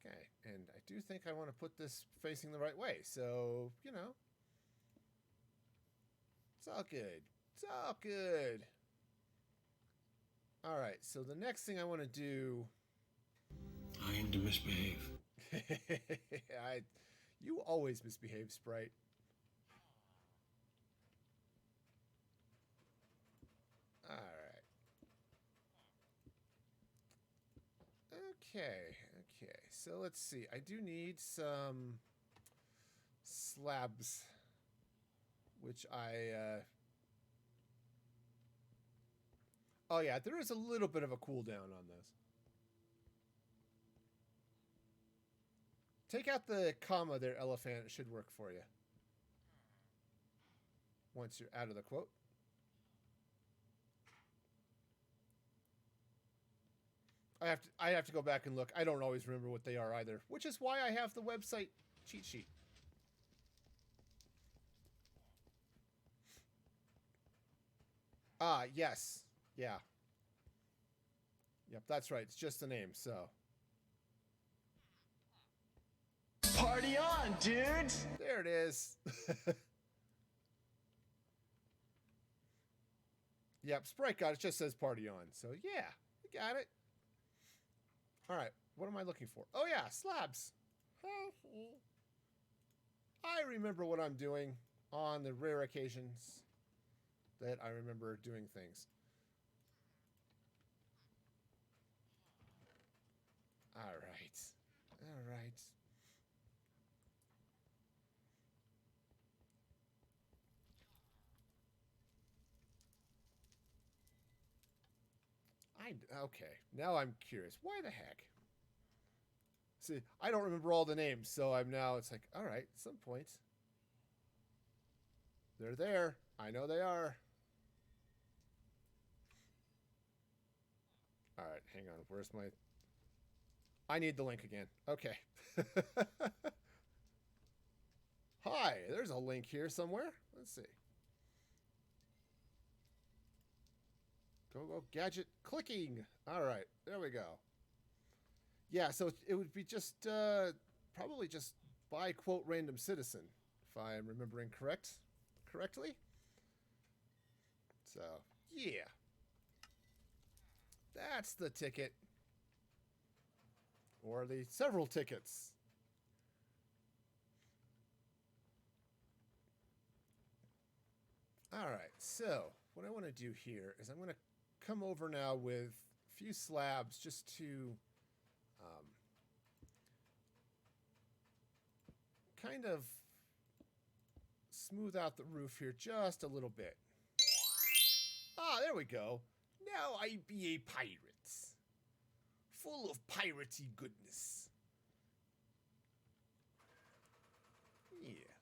Okay, and I do think I want to put this facing the right way. So, you know, it's all good. It's all good. All right, so the next thing I want to do... I aim to misbehave. You always misbehave, Sprite. All right. Okay. So let's see. I do need some slabs, which oh yeah, there is a little bit of a cooldown on this. Take out the comma there, elephant. It should work for you. Once you're out of the quote. I have to go back and look. I don't always remember what they are either, which is why I have the website cheat sheet. Ah, yes. Yeah. Yep, that's right. It's just the name, so. Party on, dudes! There it is. Yep, Sprite got it. It just says party on. So, yeah, we got it. All right, what am I looking for? Oh, yeah, slabs. I remember what I'm doing on the rare occasions that I remember doing things. All right. All right. Okay, now I'm curious. Why the heck? See, I don't remember all the names, so it's like, all right, at some point. They're there. I know they are. All right, hang on. Where's my... I need the link again. Okay. Hi, there's a link here somewhere. Let's see. Go, gadget clicking. All right, there we go. Yeah, so it would be just probably just by quote random citizen, if I'm remembering correctly. So, yeah. That's the ticket. Or the several tickets. All right, so what I want to do here is I'm going to come over now with a few slabs just to kind of smooth out the roof here just a little bit. Ah, there we go. Now I be a pirate. Full of piratey goodness. Yeah.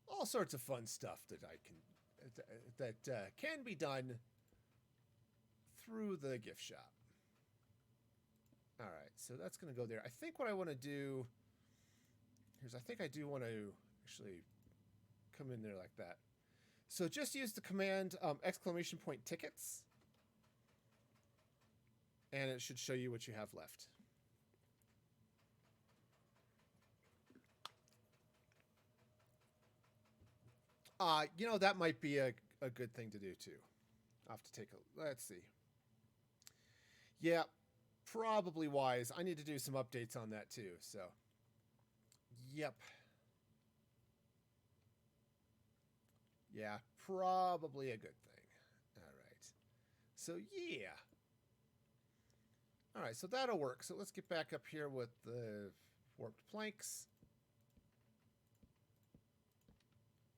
All sorts of fun stuff that can be done through the gift shop. All right, so that's going to go there. I think what I want to do is I think I do want to actually come in there like that. So just use the command exclamation point tickets, and it should show you what you have left. You know, that might be a a good thing to do too. I'll have to take a, let's see. Yeah, probably wise. I need to do some updates on that too, so. Yep. Yeah, probably a good thing. All right. So, yeah. All right, so that'll work. So let's get back up here with the warped planks.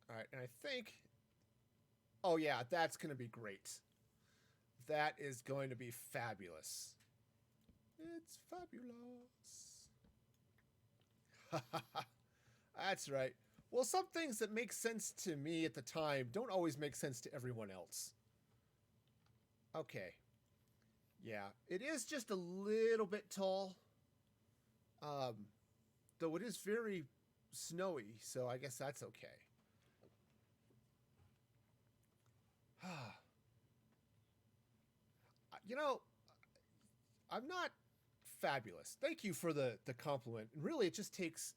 All right, and I think, oh yeah, that's going to be great. That is going to be fabulous. It's fabulous. That's right. Well, some things that make sense to me at the time don't always make sense to everyone else. Okay. Yeah, it is just a little bit tall. Though it is very snowy, so I guess that's okay. You know, I'm not fabulous. Thank you for the compliment. And really, it just takes,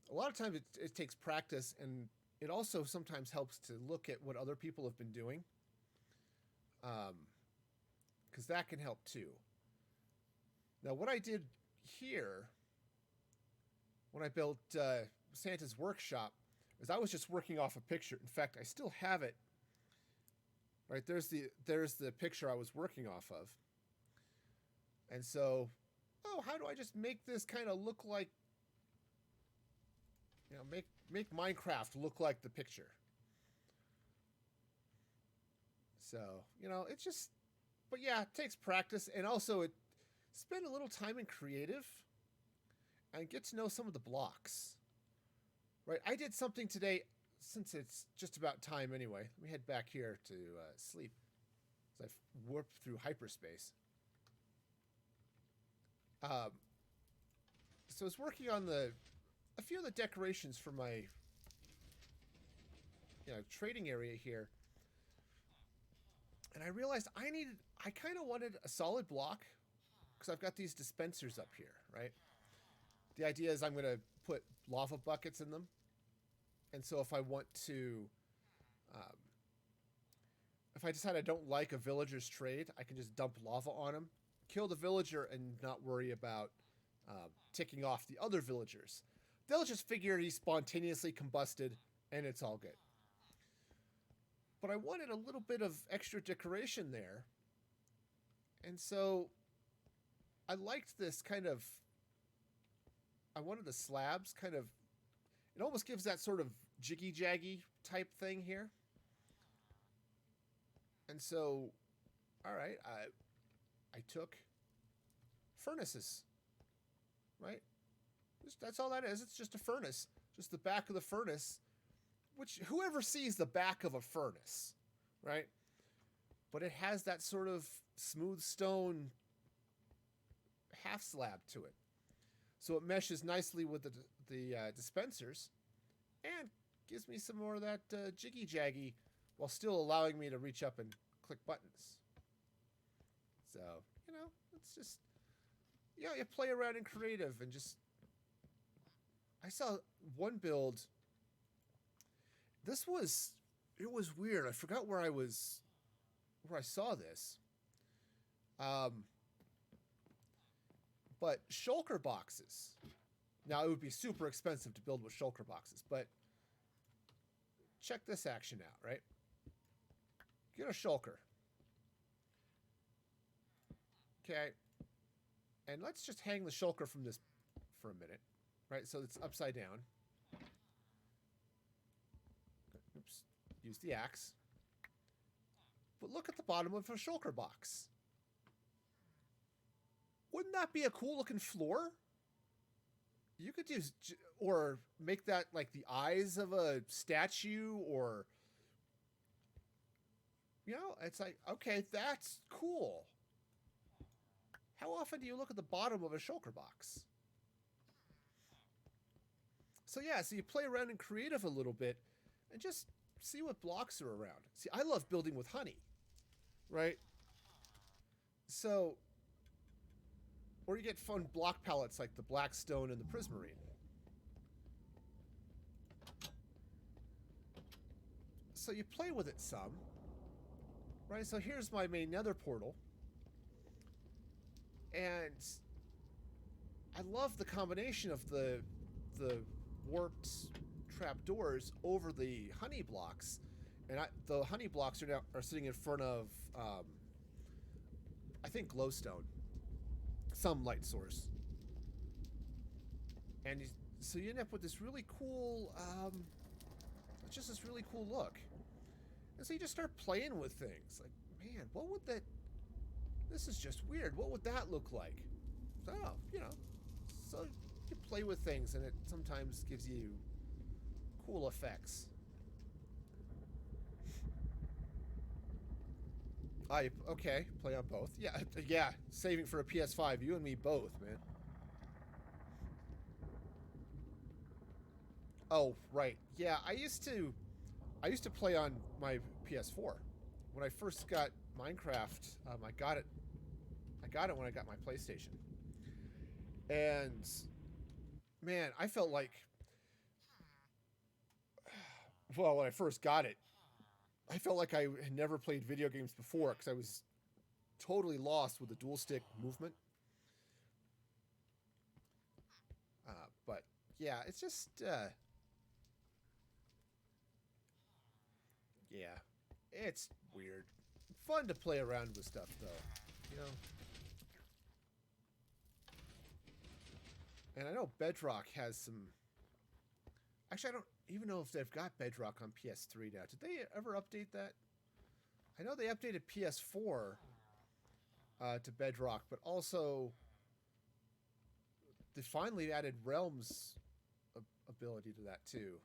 a lot of times it takes practice, and it also sometimes helps to look at what other people have been doing. Because that can help too. Now, what I did here, when I built Santa's workshop, is I was just working off a picture. In fact, I still have it. Right, there's the picture I was working off of. And so, oh, how do I just make this kind of look like, you know, make Minecraft look like the picture. So, you know, it's just, but yeah, it takes practice, and also it spend a little time in creative and get to know some of the blocks. Right, I did something today. Since it's just about time anyway, let me head back here to sleep. So I've warped through hyperspace. So I was working on a few of the decorations for my trading area here. And I realized I kind of wanted a solid block because I've got these dispensers up here, right? The idea is I'm going to put lava buckets in them. And so if I want to, if I decide I don't like a villager's trade, I can just dump lava on him, kill the villager, and not worry about ticking off the other villagers. They'll just figure he spontaneously combusted, and it's all good. But I wanted a little bit of extra decoration there. And so I liked this kind of, I wanted the slabs kind of, it almost gives that sort of jiggy-jaggy type thing here. And so, all right, I took furnaces, right? That's all that is. It's just a furnace. Just the back of the furnace, which whoever sees the back of a furnace, right? But it has that sort of smooth stone half slab to it. So it meshes nicely with the dispensers and gives me some more of that jiggy-jaggy while still allowing me to reach up and click buttons. So, you know, it's just, yeah, you play around in creative and just, I saw one build. It was weird. I forgot where I saw this. But shulker boxes. Now, it would be super expensive to build with shulker boxes, but check this action out, right? Get a shulker. Okay. And let's just hang the shulker from this for a minute, right? So it's upside down. Oops. Use the axe. But look at the bottom of a shulker box. Wouldn't that be a cool looking floor? You could use, or make that like the eyes of a statue, or, you know, it's like, okay, that's cool. How often do you look at the bottom of a shulker box? So yeah, so you play around in creative a little bit and just see what blocks are around. See, I love building with honey, right? So, or you get fun block palettes like the black stone and the prismarine. So you play with it some, Right, so here's my main nether portal. And I love the combination of the warped trapdoors over the honey blocks. And the honey blocks are sitting in front of, I think, glowstone. Some light source. And so you end up with this really cool, it's just this really cool look. And so you just start playing with things. Like, man, what would that... This is just weird. What would that look like? So, you know. So you play with things, and it sometimes gives you cool effects. Okay, play on both. Yeah, saving for a PS5. You and me both, man. Oh, right. Yeah, I used to play on my PS4. When I first got Minecraft, I got it when I got my PlayStation. And man, I felt like, well, when I first got it, I felt like I had never played video games before because I was totally lost with the dual stick movement. But yeah, it's just yeah, it's weird. Fun to play around with stuff, though. You know? And I know Bedrock has some... Actually, I don't even know if they've got Bedrock on PS3 now. Did they ever update that? I know they updated PS4 to Bedrock, but also they finally added Realms ability to that, too.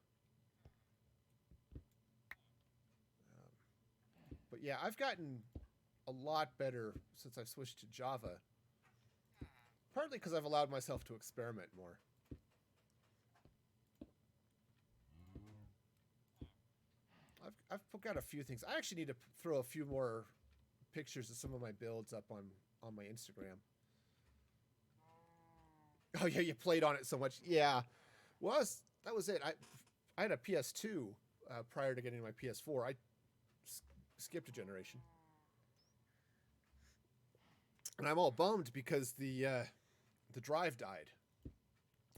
But yeah, I've gotten a lot better since I've switched to Java. Partly because I've allowed myself to experiment more. I've got a few things. I actually need to throw a few more pictures of some of my builds up on my Instagram. Oh yeah, you played on it so much. Yeah, well, that was it. I had a PS2 prior to getting my PS4. I skipped a generation, and I'm all bummed because the drive died,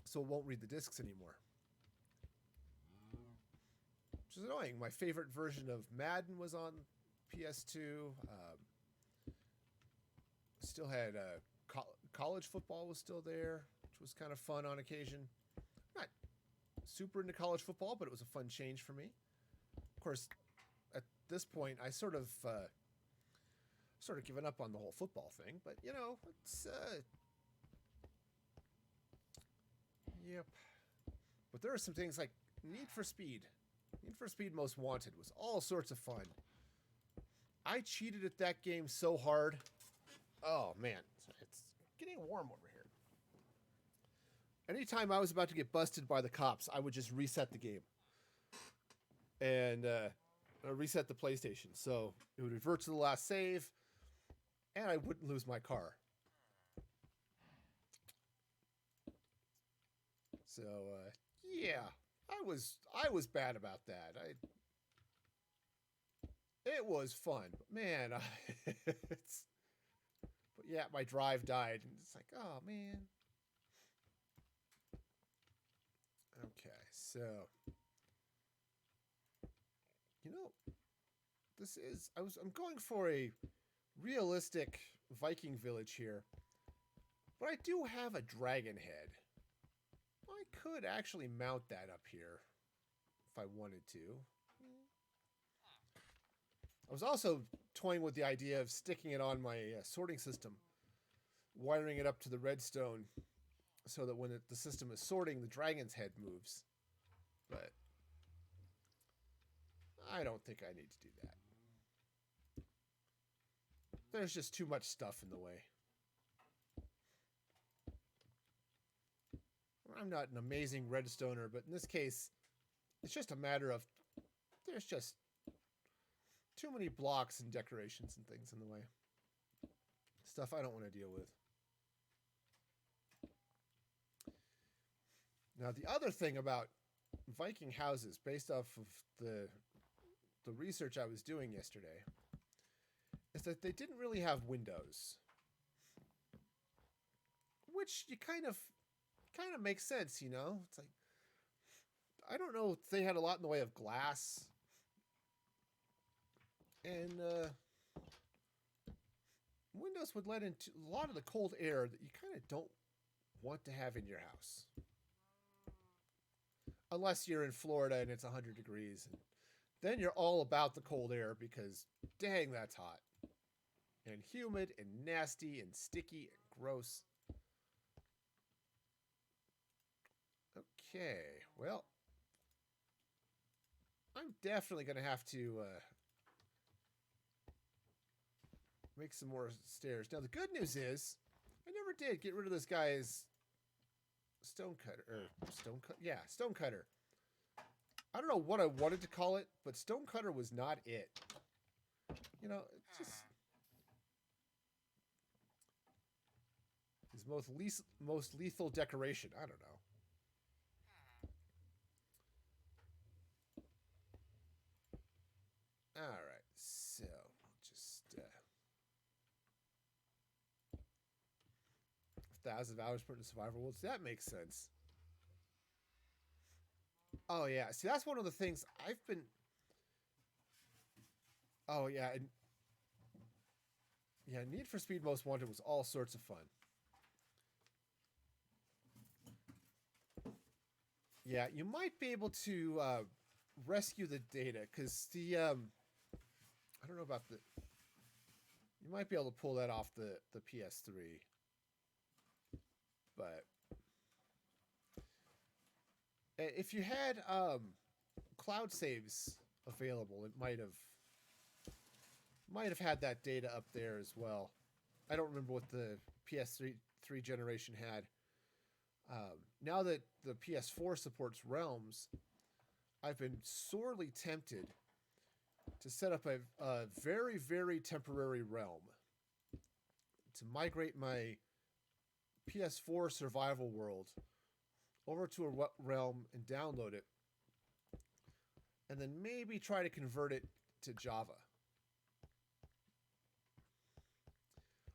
so it won't read the discs anymore. Which is annoying. My favorite version of Madden was on PS2. Still had college football was still there, which was kind of fun on occasion. Not super into college football, but it was a fun change for me. Of course, at this point, I sort of given up on the whole football thing. But you know, it's yep. But there are some things like Need for Speed. Need for Speed Most Wanted was all sorts of fun. I cheated at that game so hard. Oh, man. It's getting warm over here. Anytime I was about to get busted by the cops, I would just reset the game. And reset the PlayStation. So it would revert to the last save, and I wouldn't lose my car. So, yeah. I was bad about that. It was fun, but man, but yeah, my drive died, and it's like, oh man. Okay, so you know, I'm going for a realistic Viking village here, but I do have a dragon head. I could actually mount that up here if I wanted to. I was also toying with the idea of sticking it on my sorting system, wiring it up to the redstone so that when the system is sorting, the dragon's head moves. But I don't think I need to do that. There's just too much stuff in the way. I'm not an amazing redstoner, but in this case, it's just a matter of there's just too many blocks and decorations and things in the way. Stuff I don't want to deal with. Now, the other thing about Viking houses, based off of the research I was doing yesterday, is that they didn't really have windows, which you kind of makes sense, you know. It's like, I don't know if they had a lot in the way of glass, and windows would let into a lot of the cold air that you kind of don't want to have in your house, unless you're in Florida and it's 100 degrees, and then you're all about the cold air because dang, that's hot and humid and nasty and sticky and gross. Okay, well, I'm definitely going to have to make some more stairs. Now, the good news is I never did get rid of this guy's stonecutter. Yeah, stonecutter. I don't know what I wanted to call it, but stonecutter was not it. You know, it's just his most lethal decoration. I don't know. All right, so just 1,000 hours put into survival worlds. That makes sense. Oh yeah, see that's one of the things I've been. Oh yeah, and yeah, Need for Speed Most Wanted was all sorts of fun. Yeah, you might be able to rescue the data because the I don't know about the. You might be able to pull that off the PS3, but if you had cloud saves available, it might have had that data up there as well. I don't remember what the PS3 generation had. Now that the PS4 supports realms, I've been sorely tempted to set up a very, very temporary realm to migrate my PS4 survival world over to a realm and download it, and then maybe try to convert it to Java.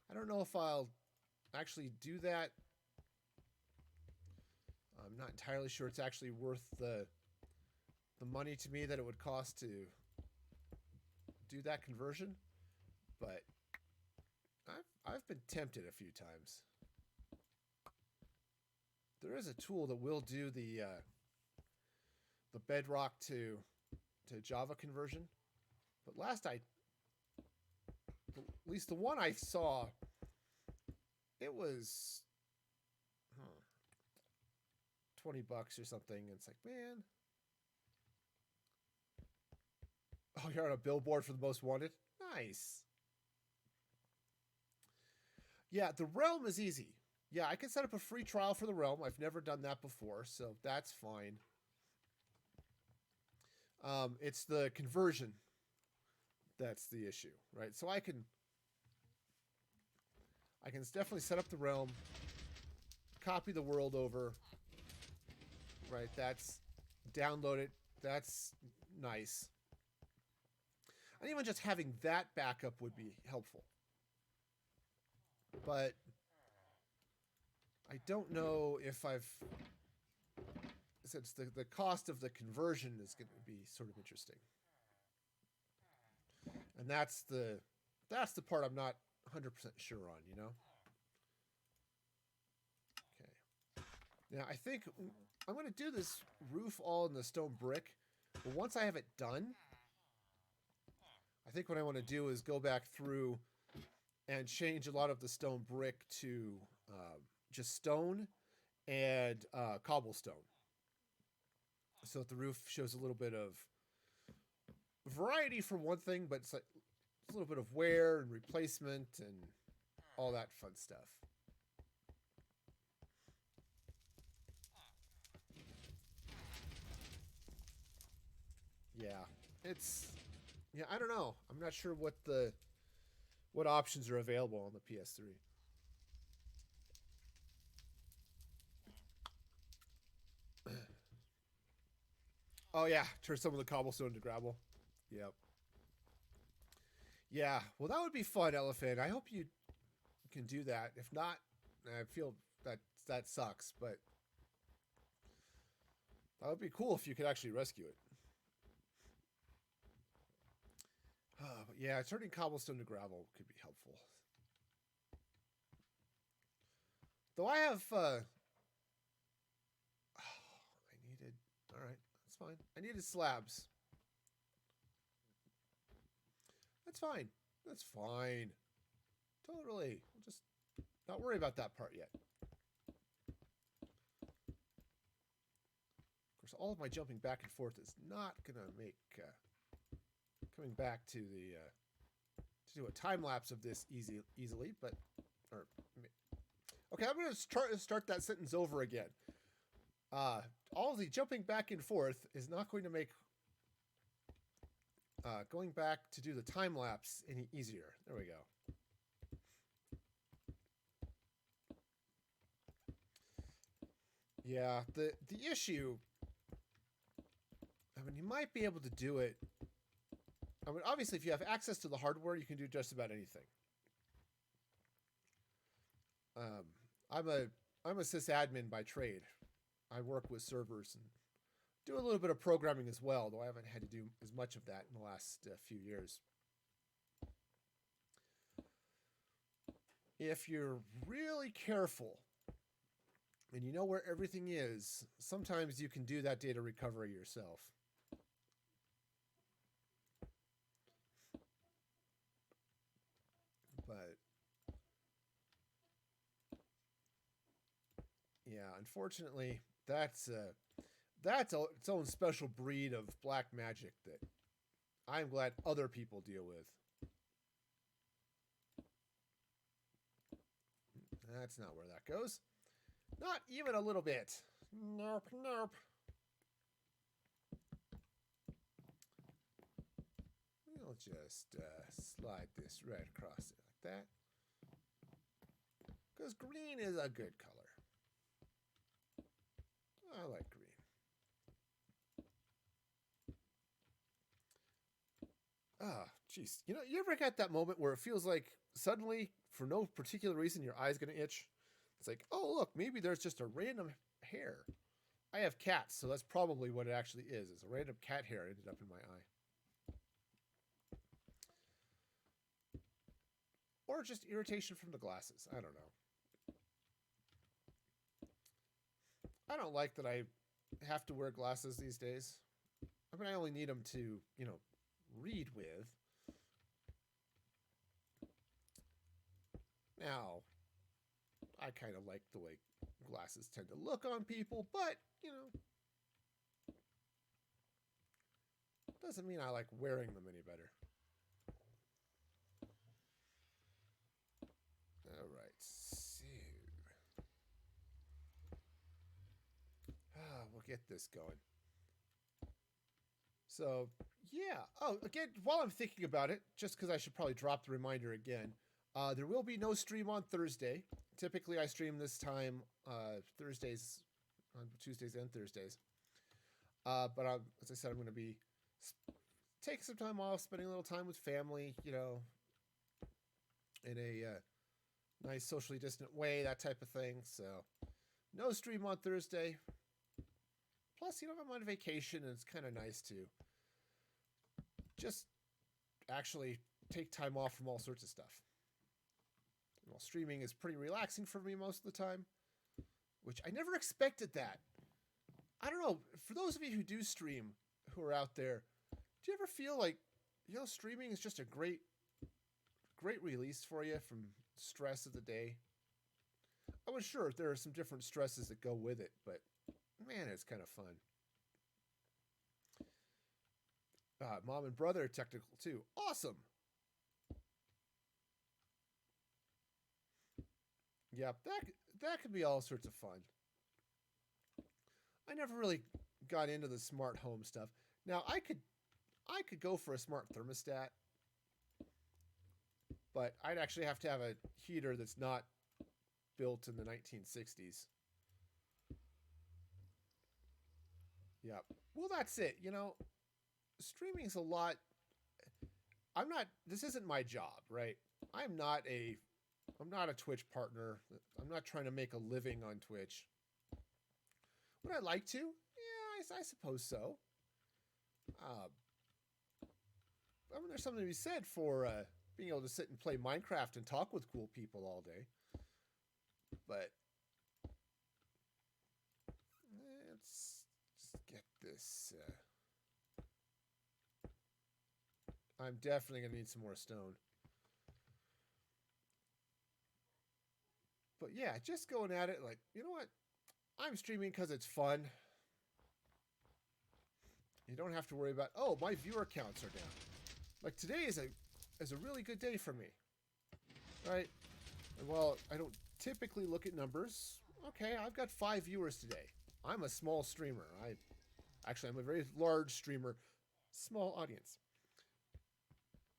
I don't know if I'll actually do that. I'm not entirely sure it's actually worth the money to me that it would cost to do that conversion, but I've been tempted a few times. There is a tool that will do the Bedrock to Java conversion, but at least the one I saw, it was $20 or something. And it's like, man, oh, you're on a billboard for the Most Wanted? Nice. Yeah, the realm is easy. Yeah, I can set up a free trial for the realm. I've never done that before, so that's fine. It's the conversion that's the issue, right? So I can definitely set up the realm, copy the world over, right? That's download it. That's nice. And even just having that backup would be helpful. But I don't know if since the cost of the conversion is going to be sort of interesting. And that's the part I'm not 100% sure on, you know? Okay. Now, I think I'm going to do this roof all in the stone brick. But once I have it done, I think what I want to do is go back through and change a lot of the stone brick to just stone and cobblestone. So that the roof shows a little bit of variety for one thing, but it's like a little bit of wear and replacement and all that fun stuff. Yeah, I don't know. I'm not sure what options are available on the PS3. Oh yeah, turn some of the cobblestone to gravel. Yep. Yeah, well, that would be fun, Elephant. I hope you can do that. If not, I feel that sucks, but that would be cool if you could actually rescue it. But yeah, turning cobblestone to gravel could be helpful. Though I have, I needed, all right, that's fine. I needed slabs. That's fine. That's fine. Totally. We'll just not worry about that part yet. Of course, all of my jumping back and forth is not going to make coming back to the to do a time lapse of this easily, but okay, I'm going to start that sentence over again. All the jumping back and forth is not going to make going back to do the time lapse any easier. There we go. Yeah, the issue, I mean, you might be able to do it. I mean, obviously, if you have access to the hardware, you can do just about anything. I'm a sysadmin by trade. I work with servers and do a little bit of programming as well, though I haven't had to do as much of that in the last few years. If you're really careful and you know where everything is, sometimes you can do that data recovery yourself. But yeah, unfortunately, that's its own special breed of black magic that I'm glad other people deal with. That's not where that goes. Not even a little bit. Nope, nope. We'll just slide this right across it like that. Because green is a good color. I like green. Ah, jeez. You know, you ever got that moment where it feels like suddenly, for no particular reason, your eye's going to itch? It's like, oh, look, maybe there's just a random hair. I have cats, so that's probably what it actually is. It's a random cat hair ended up in my eye. Or just irritation from the glasses. I don't know. I don't like that I have to wear glasses these days. I mean, I only need them to, you know, read with. Now, I kind of like the way glasses tend to look on people, but, you know, doesn't mean I like wearing them any better. All right, so we'll get this going. So, yeah. Oh, again, while I'm thinking about it, just because I should probably drop the reminder again, there will be no stream on Thursday. Typically, I stream this time Thursdays, on Tuesdays and Thursdays. But as I said, I'm going to be taking some time off, spending a little time with family, you know, in a nice socially distant way, that type of thing. So, no stream on Thursday. Plus, you know, I'm on vacation, and it's kind of nice to just actually take time off from all sorts of stuff. Well, streaming is pretty relaxing for me most of the time, which I never expected that. I don't know, for those of you who do stream, who are out there, do you ever feel like, you know, streaming is just a great release for you from stress of the day? I was sure there are some different stresses that go with it, but man, it's kind of fun. Mom and brother are technical too. Awesome. Yeah, that could be all sorts of fun. I never really got into the smart home stuff. Now I could go for a smart thermostat, but I'd actually have to have a heater that's not built in the 1960s. Yeah. Well, that's it. You know, streaming's a lot. I'm not. This isn't my job, right? I'm not a Twitch partner. I'm not trying to make a living on Twitch. Would I like to? Yeah, I suppose so. I mean, there's something to be said for being able to sit and play Minecraft and talk with cool people all day. But let's just get this. I'm definitely going to need some more stone. But yeah, just going at it like, you know what? I'm streaming because it's fun. You don't have to worry about, oh, my viewer counts are down. Like today is a really good day for me. Right? And while I don't typically look at numbers, okay, I've got 5 viewers today. I'm a small streamer. I'm a very large streamer. Small audience.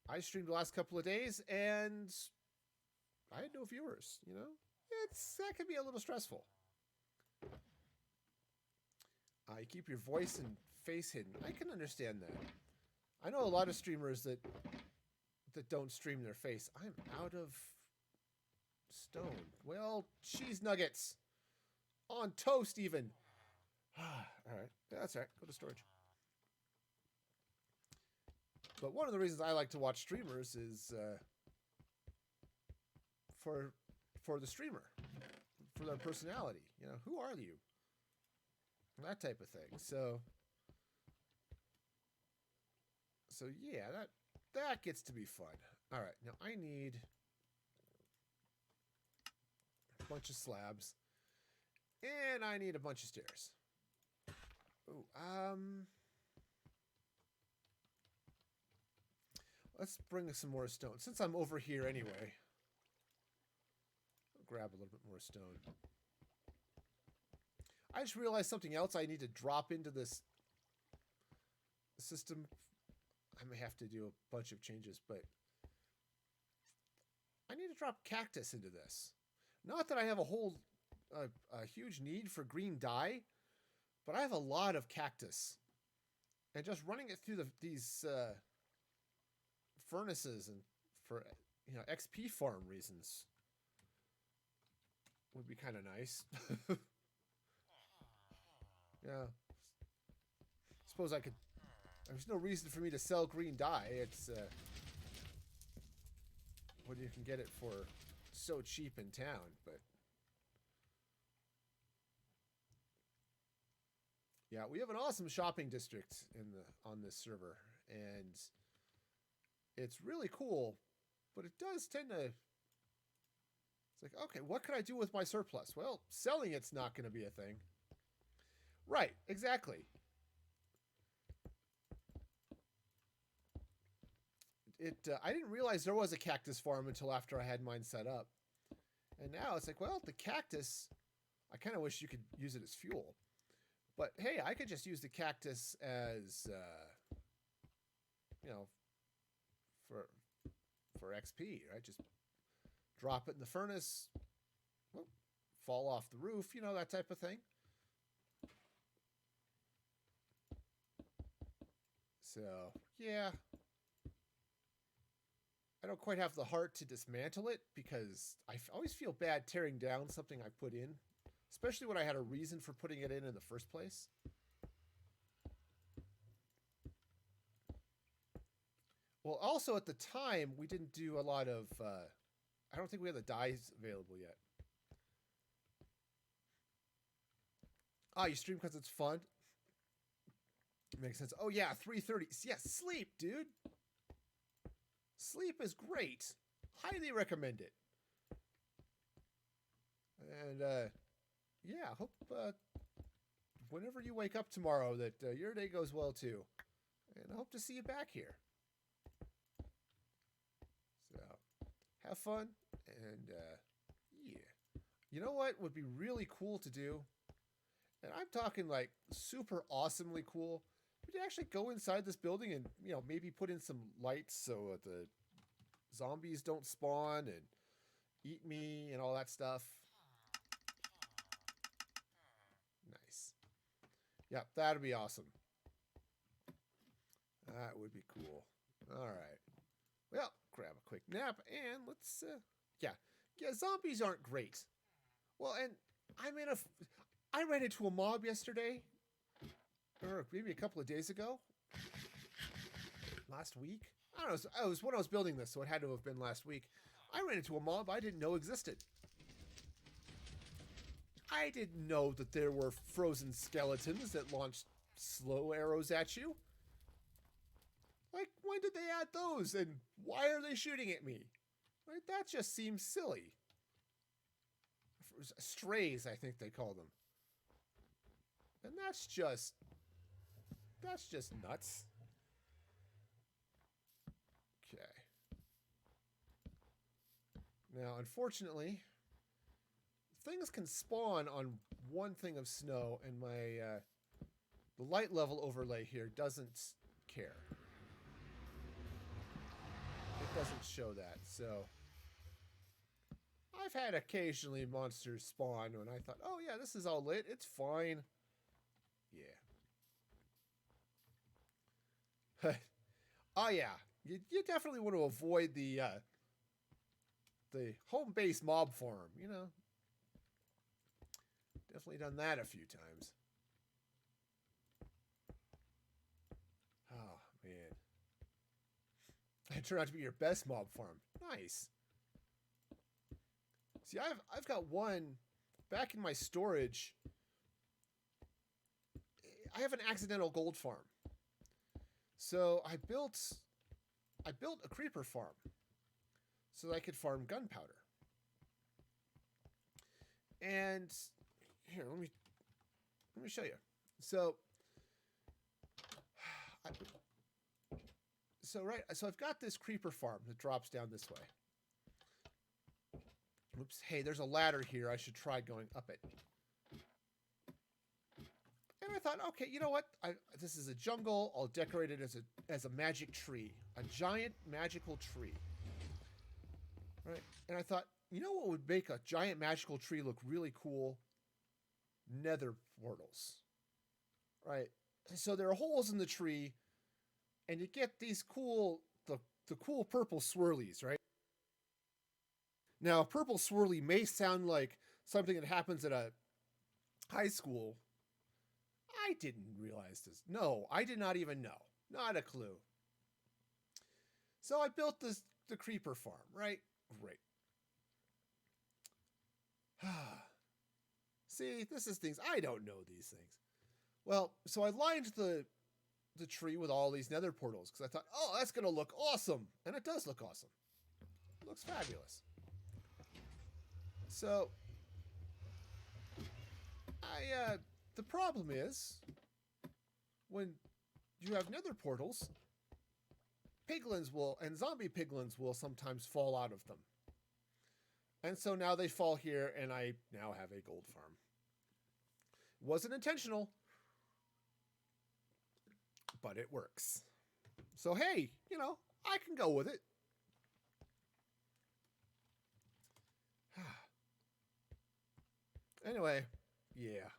I streamed the last couple of days and I had no viewers, you know? That can be a little stressful. You keep your voice and face hidden. I can understand that. I know a lot of streamers that don't stream their face. I'm out of stone. Well, cheese nuggets. On toast even. All right. That's all right. Go to storage. But one of the reasons I like to watch streamers is for the streamer, for their personality. You know, who are you? That type of thing. So yeah, that gets to be fun. All right, now I need a bunch of slabs, and I need a bunch of stairs. Oh, let's bring some more stone. Since I'm over here anyway, I'll grab a little bit more stone. I just realized something else I need to drop into this system. I may have to do a bunch of changes, but I need to drop cactus into this. Not that I have a huge need for green dye, but I have a lot of cactus. And just running it through these furnaces and for XP farm reasons would be kind of nice. Yeah. Suppose I could. There's no reason for me to sell green dye. It's what you can get it for so cheap in town, but yeah, we have an awesome shopping district on this server, and it's really cool, but it does tend to. It's like, okay, what can I do with my surplus? Well, selling it's not going to be a thing. Right, exactly. I didn't realize there was a cactus farm until after I had mine set up. And now it's like, well, the cactus, I kind of wish you could use it as fuel. But hey, I could just use the cactus as, for XP, right? Just drop it in the furnace, whoop, fall off the roof, that type of thing. So, yeah. I don't quite have the heart to dismantle it because I always feel bad tearing down something I put in, especially when I had a reason for putting it in the first place. Well, also at the time, we didn't do a lot of... I don't think we had the dyes available yet. You stream because it's fun? Makes sense. Oh, yeah, 3:30. Yeah, sleep, dude. Sleep is great. Highly recommend it. And, yeah, hope whenever you wake up tomorrow that your day goes well, too. And I hope to see you back here. So, have fun. And, yeah. You know what would be really cool to do? And I'm talking, like, super awesomely cool. Would you actually go inside this building and, maybe put in some lights so the zombies don't spawn and eat me and all that stuff? Nice. Yeah, that'd be awesome. That would be cool. All right. Well, grab a quick nap and let's, yeah. Zombies aren't great. Well, and I ran into a mob yesterday, or maybe a couple of days ago. Last week? I don't know. It was when I was building this, so it had to have been last week. I ran into a mob I didn't know existed. I didn't know that there were frozen skeletons that launched slow arrows at you. Like, when did they add those? And why are they shooting at me? Like, that just seems silly. Strays, I think they call them. And that's just nuts. Okay. Now, unfortunately, things can spawn on one thing of snow, and my the light level overlay here doesn't care. It doesn't show that, so I've had occasionally monsters spawn when I thought, oh yeah, this is all lit, it's fine. Yeah. Oh yeah, you definitely want to avoid the home base mob farm, you know. Definitely done that a few times. Oh man. It turned out to be your best mob farm. Nice. See, I've got one back in my storage. I have an accidental gold farm. So I built a creeper farm so that I could farm gunpowder. And here, let me show you. So so I've got this creeper farm that drops down this way. Oops, hey, there's a ladder here. I should try going up it. And I thought, okay, you know what? This is a jungle. I'll decorate it as a magic tree, a giant magical tree. Right? And I thought, you know what would make a giant magical tree look really cool? Nether portals. Right? So there are holes in the tree, and you get these cool, the cool purple swirlies, right? Now, purple swirly may sound like something that happens at a high school. I didn't realize this. No, I did not even know. Not a clue. So I built the creeper farm, right? Great. See, this is things. I don't know these things. Well, so I lined the tree with all these nether portals because I thought, oh, that's going to look awesome. And it does look awesome. It looks fabulous. So, the problem is, when you have nether portals, piglins and zombie piglins will sometimes fall out of them. And so now they fall here, and I now have a gold farm. It wasn't intentional, but it works. So hey, you know, I can go with it. Anyway, yeah.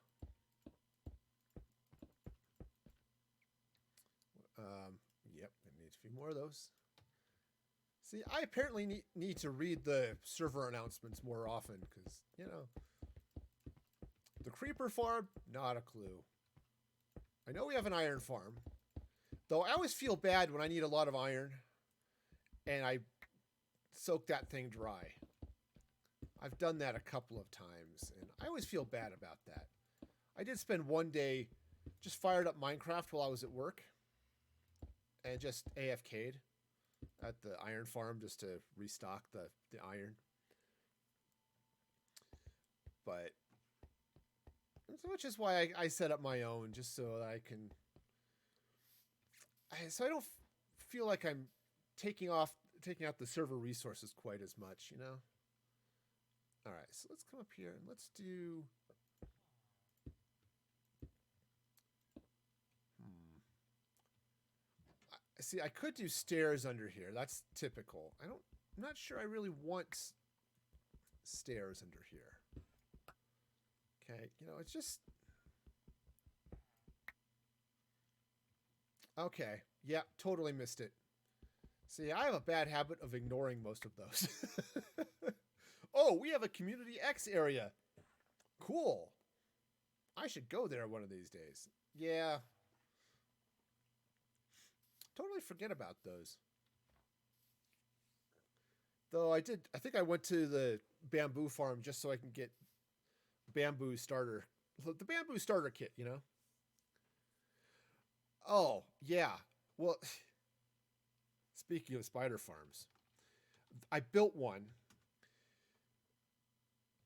Yep, I need a few more of those. See, I apparently need to read the server announcements more often because, you know, the creeper farm, not a clue. I know we have an iron farm, though I always feel bad when I need a lot of iron and I soak that thing dry. I've done that a couple of times, and I always feel bad about that. I did spend one day just fired up Minecraft while I was at work and just AFK'd at the iron farm just to restock the iron. But, which is why I set up my own, just so that I can... So I don't feel like I'm taking out the server resources quite as much, you know? All right, so let's come up here and let's do... See, I could do stairs under here. That's typical. I'm not sure I really want stairs under here. Okay, you know, it's just... Okay, yeah, totally missed it. See, I have a bad habit of ignoring most of those. Oh, we have a Community X area. Cool. I should go there one of these days. Yeah. Totally forget about those. Though I think I went to the bamboo farm just so I can get the bamboo starter kit, you know? Oh, yeah. Well, speaking of spider farms, I built one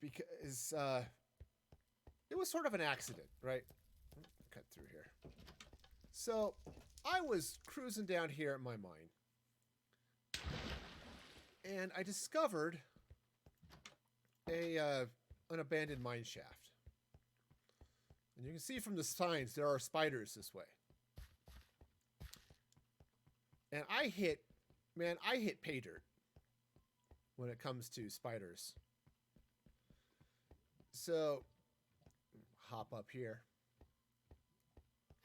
because it was sort of an accident, right? Cut through here. So I was cruising down here at my mine, and I discovered an abandoned mine shaft. And you can see from the signs there are spiders this way. And I hit pay dirt when it comes to spiders. So, hop up here.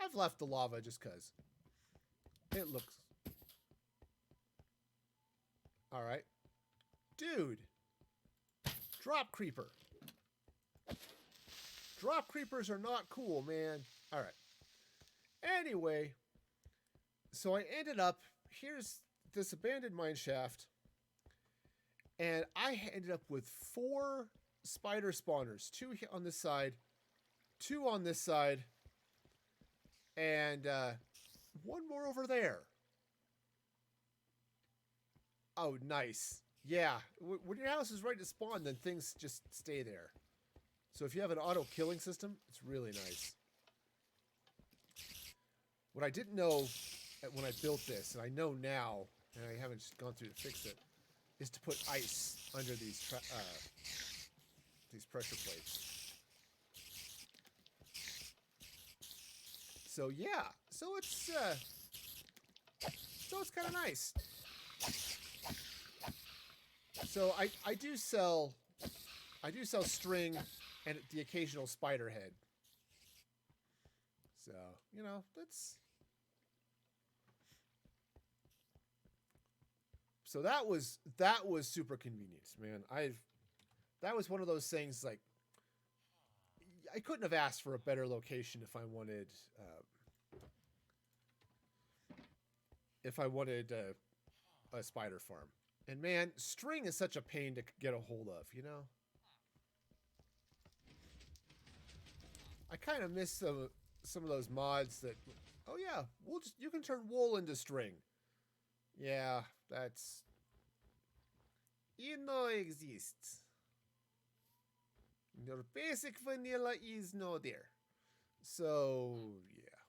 I've left the lava just because it looks... Alright. Dude! Drop creeper. Drop creepers are not cool, man. Alright. Anyway, so I ended up... Here's this abandoned mine shaft. And I ended up with 4 spider spawners. 2 on this side. 2 on this side. And 1 more over there. Oh, nice. Yeah. When your house is ready to spawn, then things just stay there. So if you have an auto killing system, it's really nice. What I didn't know when I built this, and I know now, and I haven't gone through to fix it, is to put ice under these pressure plates. So yeah, so it's kind of nice. So I do sell string and the occasional spider head. So, you know, that's... So that was super convenient, man. That was one of those things, like, I couldn't have asked for a better location if I wanted a spider farm. And man, string is such a pain to get a hold of, you know? I kind of miss some of those mods that, oh yeah, you can turn wool into string. Yeah, that's... It no exists. Your basic vanilla is no there. So, yeah.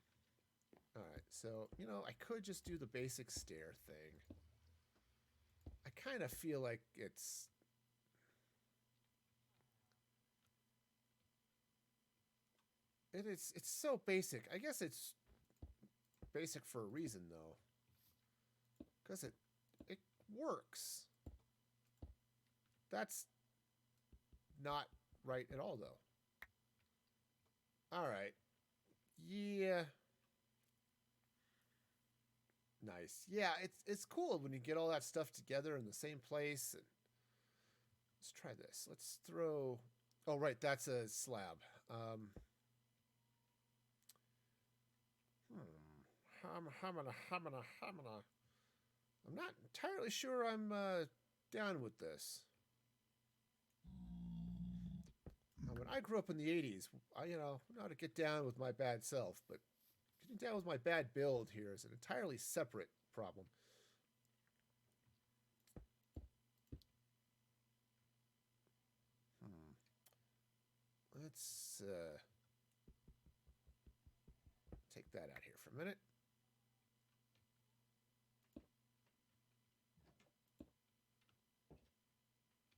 Alright, so, you know, I could just do the basic stair thing. I kind of feel like it's... It's so basic. I guess it's basic for a reason, though. Because it works. That's not right at all, though. All right. Yeah. Nice. Yeah, it's cool when you get all that stuff together in the same place. And let's try this. Let's throw... Oh, right, that's a slab. I'm not entirely sure I'm down with this. When I grew up in the 80s, I know how to get down with my bad self, but getting down with my bad build here is an entirely separate problem. Let's take that out here for a minute.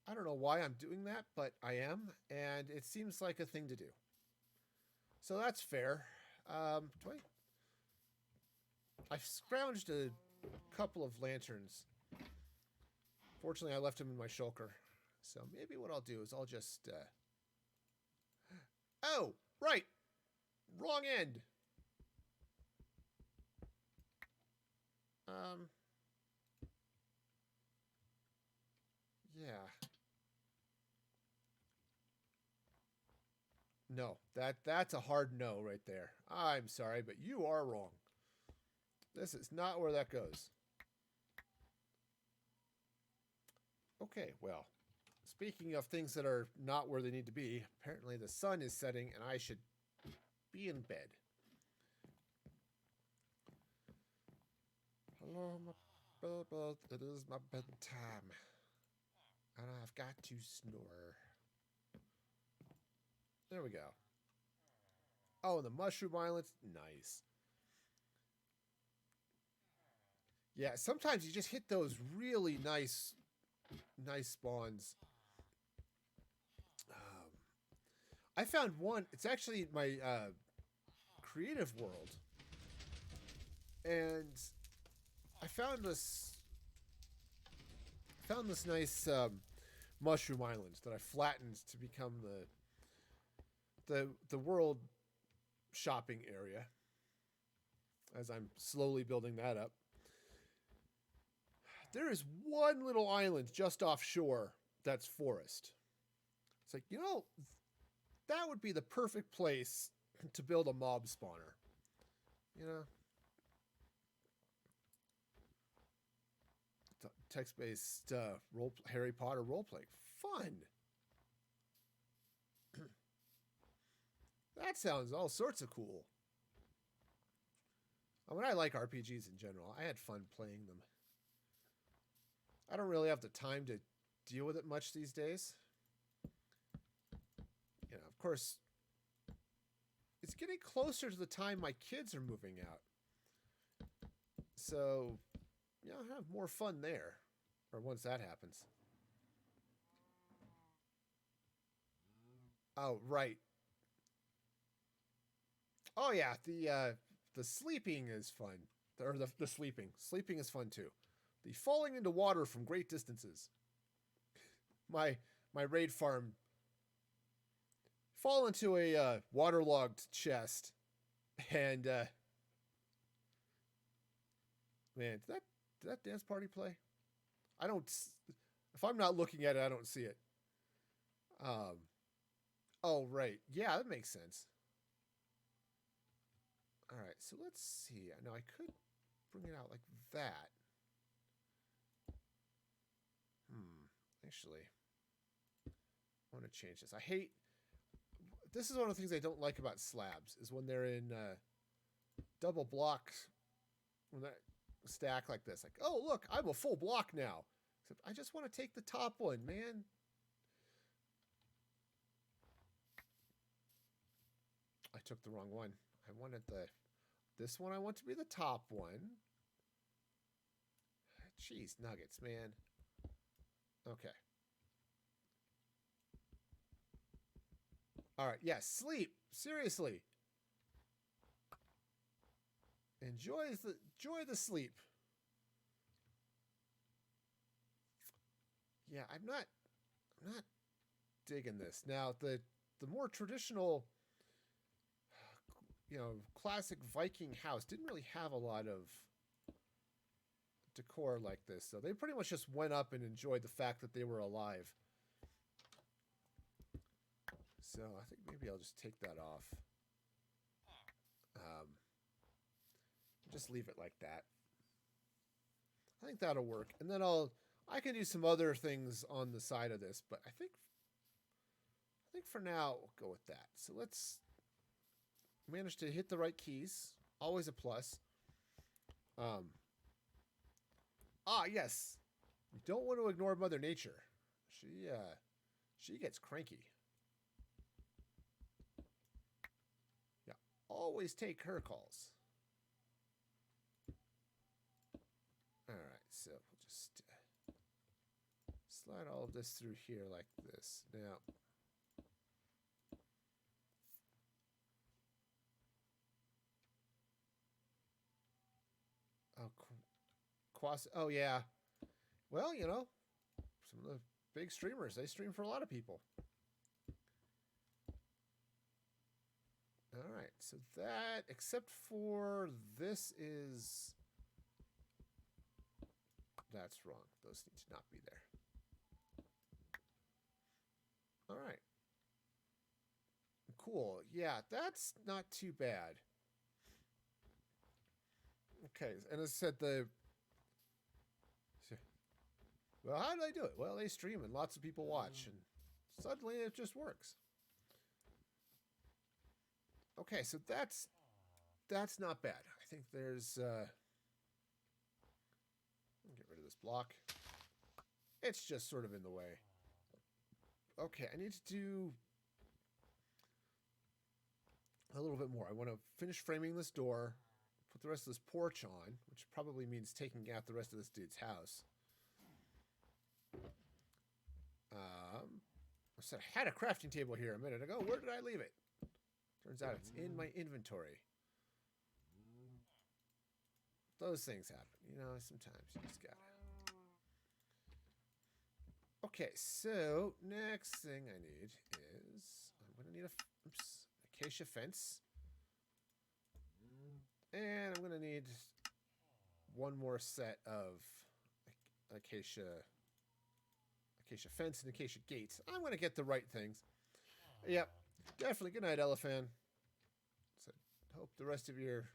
I don't know why I'm doing that, but I am, and it seems like a thing to do. So that's fair. I scrounged a couple of lanterns. Fortunately, I left them in my shulker. So maybe what I'll do is I'll just... Oh, right! Wrong end! Yeah. No, that's a hard no right there. I'm sorry, but you are wrong. This is not where that goes. Okay, well, speaking of things that are not where they need to be, apparently the sun is setting and I should be in bed. Hello, my bubble. It is my bedtime. And I've got to snore. There we go. Oh, the Mushroom Islands. Nice. Yeah, sometimes you just hit those really nice spawns. I found one. It's actually my creative world. And I found this nice mushroom island that I flattened to become the world shopping area as I'm slowly building that up. There is one little island just offshore that's forest. It's like, you know, that would be the perfect place to build a mob spawner. You know? Text-based Harry Potter roleplay. Fun! That sounds all sorts of cool. I mean, I like RPGs in general. I had fun playing them. I don't really have the time to deal with it much these days. You know, of course, it's getting closer to the time my kids are moving out. So, yeah, I'll have more fun there. Or once that happens. Oh, right. Oh, yeah, the sleeping is fun. Or the sleeping. Sleeping is fun, too. The falling into water from great distances. My raid farm fall into a waterlogged chest, and man, did that dance party play? I don't. If I'm not looking at it, I don't see it. Oh right, yeah, that makes sense. All right, so let's see. Now I could bring it out like that. Actually, I want to change this. I hate. This is one of the things I don't like about slabs is when they're in double blocks. When that stack like this, like, oh look, I'm a full block now. Except I just want to take the top one, man. I took the wrong one. I wanted this one I want to be the top one. Jeez, nuggets, man. Okay. All right, yes, sleep. Seriously. Enjoy the sleep. Yeah, I'm not digging this. Now, the more traditional, you know, classic Viking house didn't really have a lot of decor like this. So they pretty much just went up and enjoyed the fact that they were alive. So I think maybe I'll just take that off. Just leave it like that. I think that'll work. And then I can do some other things on the side of this, but I think for now we'll go with that. So let's manage to hit the right keys. Always a plus. Yes. You don't want to ignore Mother Nature. She gets cranky. Yeah, always take her calls. All right, so we'll just slide all of this through here like this. Now, oh yeah. Well, you know, some of the big streamers, they stream for a lot of people. All right, so that, except for this is... That's wrong. Those need to not be there. All right. Cool. Yeah, that's not too bad. Okay, and as I said, well, how did I do it? Well, they stream and lots of people watch, and suddenly it just works. Okay, so that's not bad. I think there's get rid of this block. It's just sort of in the way. Okay, I need to do a little bit more. I want to finish framing this door, put the rest of this porch on, which probably means taking out the rest of this dude's house. I said I had a crafting table here a minute ago. Where did I leave it? Turns out it's in my inventory. Those things happen. You know, sometimes you just gotta. Okay, so next thing I need is I'm going to need a acacia fence. And I'm going to need one more set of acacia fence and acacia gates. I'm going to get the right things. Yep, definitely. Good night, Elephant. So, hope the rest of your...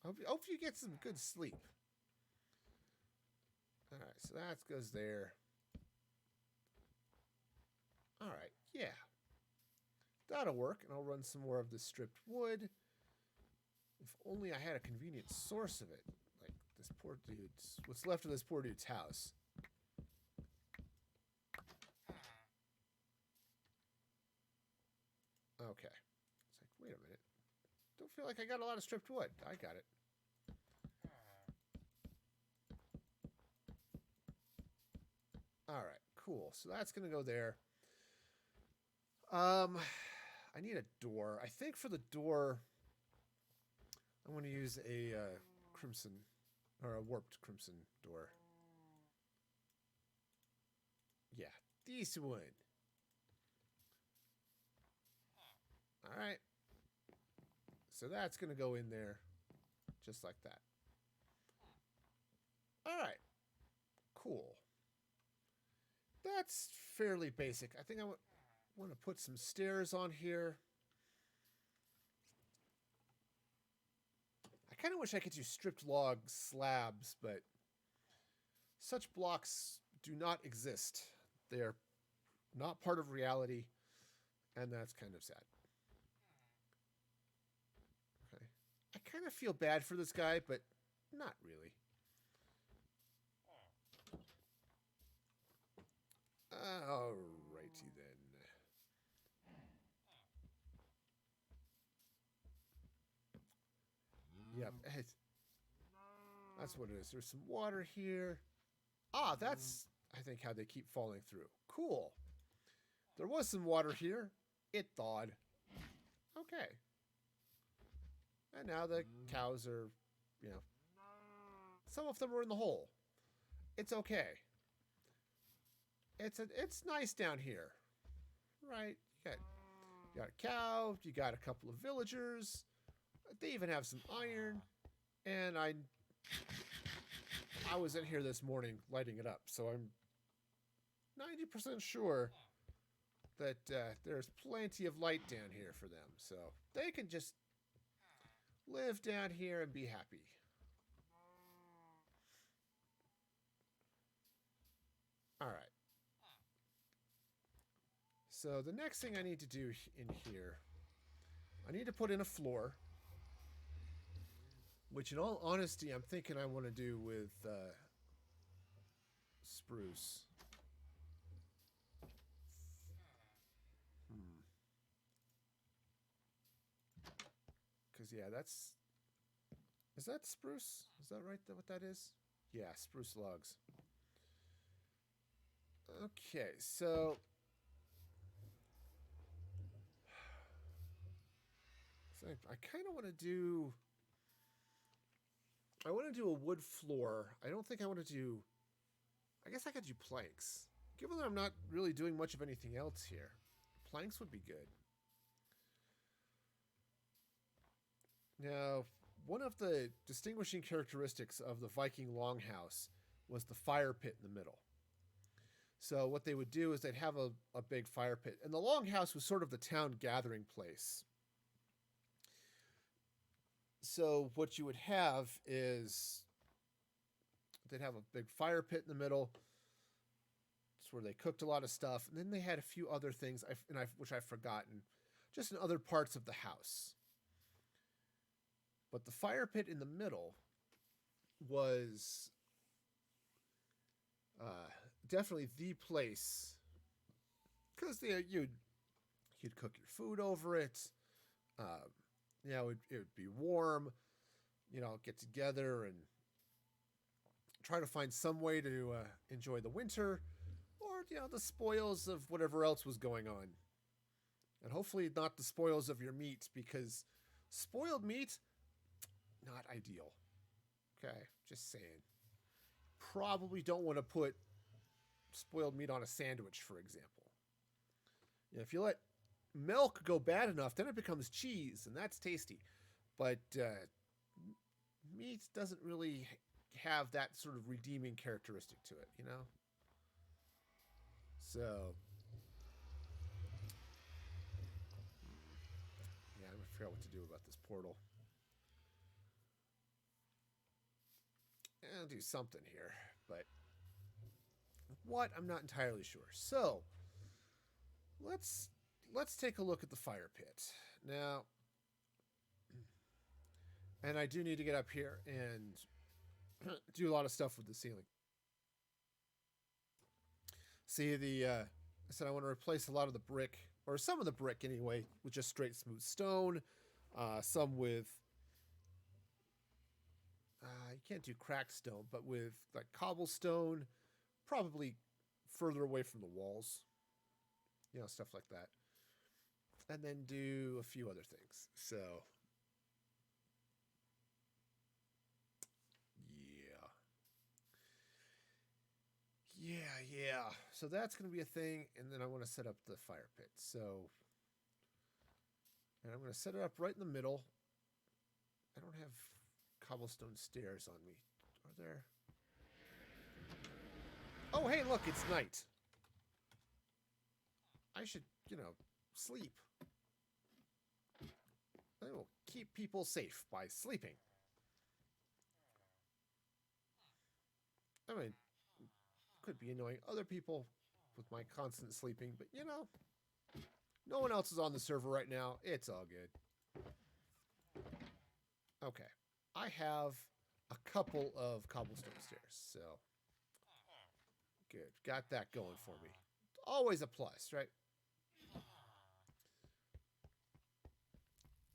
Hope you get some good sleep. All right, so that goes there. All right, yeah. That'll work, and I'll run some more of this stripped wood. If only I had a convenient source of it. Like this poor dude's... What's left of this poor dude's house. Okay. It's like, wait a minute. Don't feel like I got a lot of stripped wood. I got it. All right, cool. So that's going to go there. I need a door. I think for the door, I'm going to use a crimson, or a warped crimson door. Yeah, this one. All right. So that's going to go in there just like that. All right. Cool. That's fairly basic. I think I want to put some stairs on here. I kind of wish I could do stripped log slabs, but such blocks do not exist. They are not part of reality, and that's kind of sad. Okay. I kind of feel bad for this guy, but not really. Alrighty then. Yep, that's what it is. There's some water here. Ah, that's, I think, how they keep falling through. Cool. There was some water here. It thawed. Okay. And now the cows are, you know, some of them are in the hole. It's okay. It's nice down here. Right? You got a cow, you got a couple of villagers. They even have some iron, and I was in here this morning lighting it up, so I'm 90% sure that there's plenty of light down here for them, so they can just live down here and be happy. All right. So the next thing I need to do in here, I need to put in a floor. Which, in all honesty, I'm thinking I want to do with spruce. Because, yeah, that's... Is that spruce? Is that right, what that is? Yeah, spruce logs. Okay, so... I kind of want to do... I want to do a wood floor. I don't think I want to do... I guess I could do planks. Given that I'm not really doing much of anything else here, planks would be good. Now, one of the distinguishing characteristics of the Viking longhouse was the fire pit in the middle. So what they would do is they'd have a big fire pit. And the longhouse was sort of the town gathering place. So what you would have is they'd have a big fire pit in the middle. It's where they cooked a lot of stuff. And then they had a few other things, which I've forgotten, just in other parts of the house. But the fire pit in the middle was definitely the place, because you'd cook your food over it. It would be warm. Get together and try to find some way to enjoy the winter, or the spoils of whatever else was going on, and hopefully not the spoils of your meat, because spoiled meat, not ideal. Okay, just saying. Probably don't want to put spoiled meat on a sandwich, for example. If you let milk go bad enough, then it becomes cheese, and that's tasty. But meat doesn't really have that sort of redeeming characteristic to it, So, yeah, I'm gonna figure out what to do about this portal. I'll do something here, but what, I'm not entirely sure. So let's take a look at the fire pit now. And I do need to get up here and do a lot of stuff with the ceiling. See, I said I want to replace a lot of the brick, or some of the brick anyway, with just straight smooth stone. Some with you can't do cracked stone, but with like cobblestone, probably further away from the walls, stuff like that. And then do a few other things. So, yeah. So that's going to be a thing, and then I want to set up the fire pit. So, and I'm going to set it up right in the middle. I don't have cobblestone stairs on me. Are there? Oh, hey, look, it's night. I should, sleep. I will keep people safe by sleeping. I mean, could be annoying other people with my constant sleeping, but no one else is on the server right now. It's all good. Okay. I have a couple of cobblestone stairs, so good. Got that going for me. Always a plus, right?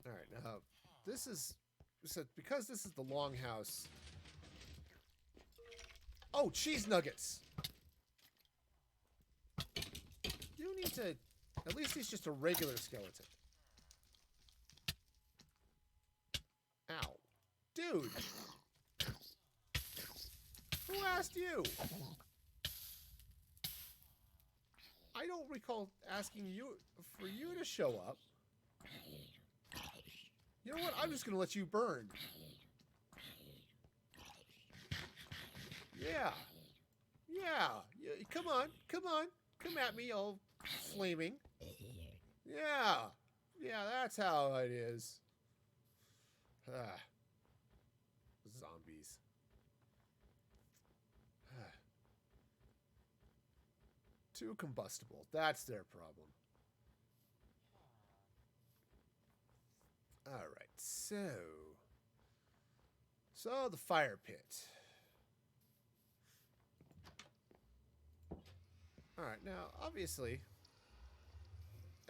All right, now because this is the longhouse. Oh, cheese nuggets. You need to, at least he's just a regular skeleton. Ow. Dude. Who asked you? I don't recall asking you for you to show up. You know what? I'm just going to let you burn. Yeah. Come on. Come at me, all flaming. Yeah, that's how it is. Zombies. Too combustible. That's their problem. All right, so the fire pit. All right, now obviously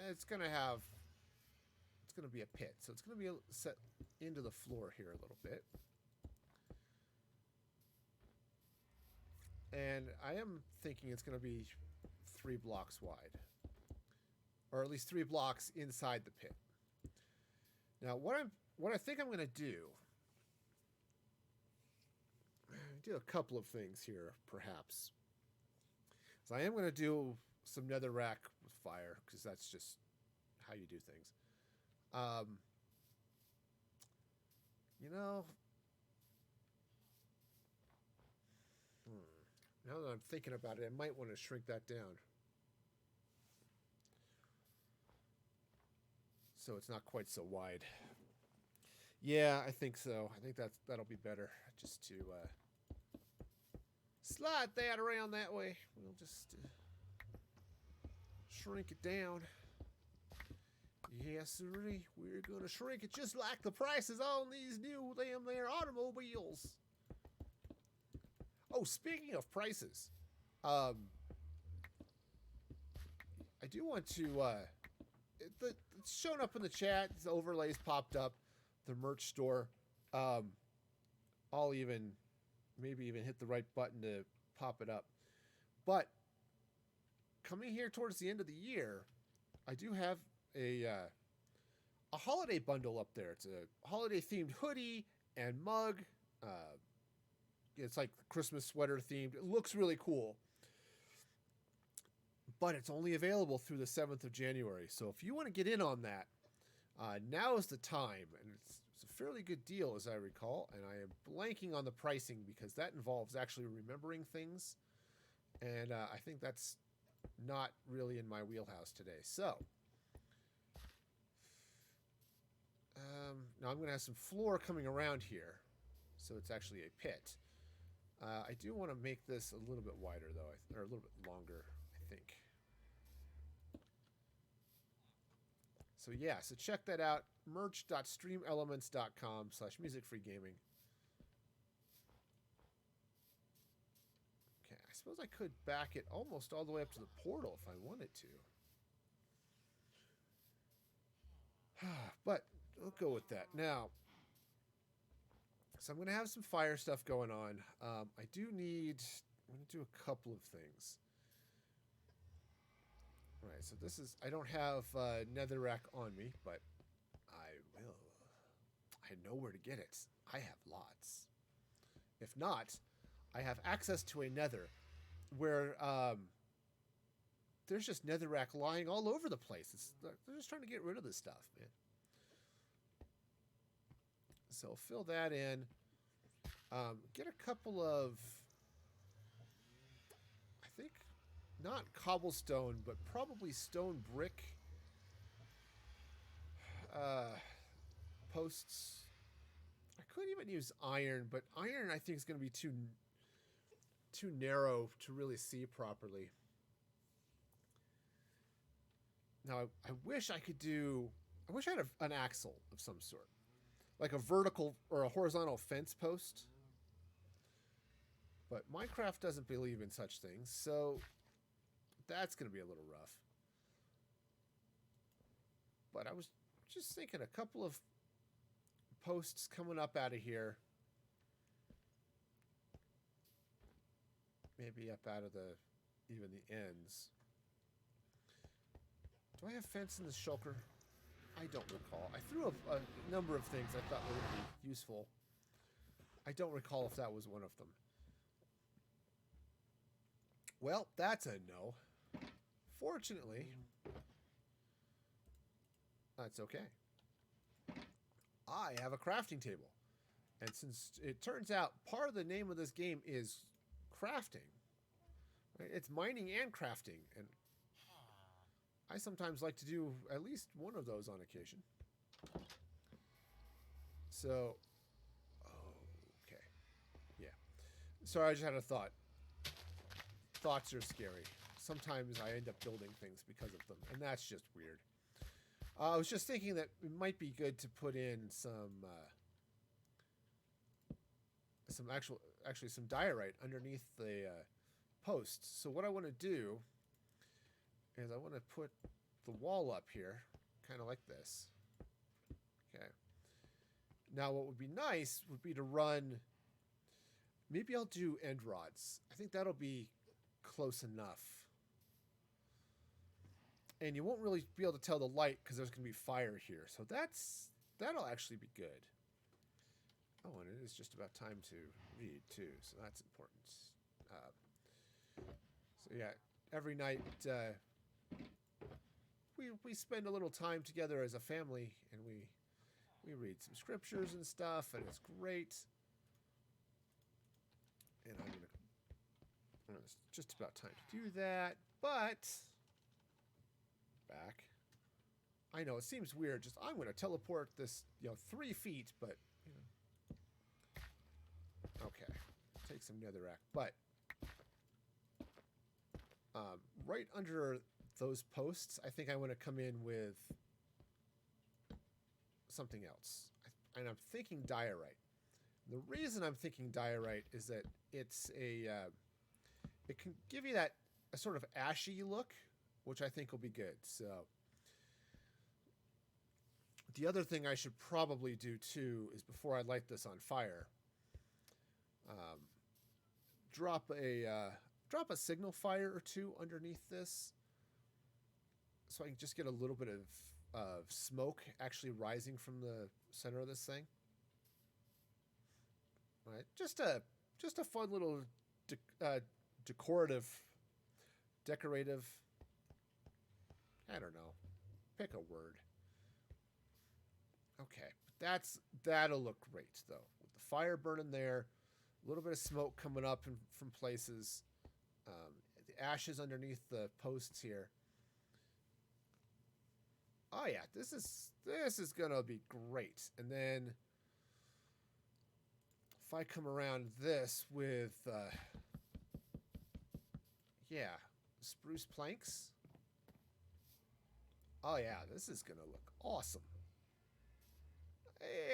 it's gonna be a pit, so it's gonna be set into the floor here a little bit. And I am thinking it's gonna be 3 blocks wide, or at least 3 blocks inside the pit. Now, what I think I'm going to do a couple of things here, perhaps. So I am going to do some netherrack with fire, because that's just how you do things. Now that I'm thinking about it, I might want to shrink that down. So it's not quite so wide. Yeah, I think so. I think that'll be better. Just to slide that around that way. We'll just shrink it down. Yes, sirree. We're going to shrink it just like the prices on these new damn there automobiles. Oh, speaking of prices, I do want to, it's shown up in the chat, the overlays popped up, the merch store. I'll maybe even hit the right button to pop it up. But coming here towards the end of the year, I do have a holiday bundle up there. It's a holiday themed hoodie and mug. It's like Christmas sweater themed. It looks really cool. But it's only available through the 7th of January. So if you want to get in on that, now is the time. And it's a fairly good deal, as I recall. And I am blanking on the pricing because that involves actually remembering things. And I think that's not really in my wheelhouse today. So now I'm going to have some floor coming around here. So it's actually a pit. I do want to make this a little bit wider, though, or a little bit longer, I think. So yeah, so check that out. merch.streamelements.com/musicfreegaming. Okay, I suppose I could back it almost all the way up to the portal if I wanted to. But we'll go with that. Now, so I'm going to have some fire stuff going on. I'm going to do a couple of things. All right, so this is, I don't have netherrack on me, but I will. I know where to get it. I have lots. If not, I have access to a nether where there's just netherrack lying all over the place. They're just trying to get rid of this stuff, man. So fill that in. Get a couple of, I think, not cobblestone, but probably stone brick posts. I could even use iron, but iron I think is going to be too narrow to really see properly. Now I wish I could do. I wish I had an axle of some sort. Like a vertical or a horizontal fence post. But Minecraft doesn't believe in such things, so that's going to be a little rough. But I was just thinking a couple of posts coming up out of here. Maybe up out of even the ends. Do I have fence in the shulker? I don't recall. I threw a number of things I thought would be useful. I don't recall if that was one of them. Well, that's a no. Fortunately, that's okay. I have a crafting table. And since it turns out part of the name of this game is crafting, right? It's mining and crafting, and I sometimes like to do at least one of those on occasion. So, okay. Yeah. Sorry, I just had a thought. Thoughts are scary. Sometimes I end up building things because of them, and that's just weird. I was just thinking that it might be good to put in some diorite underneath the posts. So what I want to do is I want to put the wall up here, kind of like this. Okay. Now what would be nice would be to run, maybe I'll do end rods. I think that'll be close enough. And you won't really be able to tell the light because there's going to be fire here. So that'll actually be good. Oh, and it is just about time to read too, so that's important. So yeah, every night we spend a little time together as a family, and we read some scriptures and stuff, and it's great. And I'm gonna It's just about time to do that, but back. I know it seems weird. Just I'm going to teleport this, 3 feet, but okay, take some netherrack. But right under those posts, I think I want to come in with something else, and I'm thinking diorite. The reason I'm thinking diorite is that it's it can give you that a sort of ashy look, which I think will be good. So the other thing I should probably do too is before I light this on fire, drop a signal fire or two underneath this, so I can just get a little bit of smoke actually rising from the center of this thing. All right, just a fun little decorative, I don't know, pick a word. Okay, that'll look great though, with the fire burning there, a little bit of smoke coming up from places, the ashes underneath the posts here. Oh yeah, this is gonna be great. And then if I come around this with spruce planks. Oh yeah, this is gonna look awesome.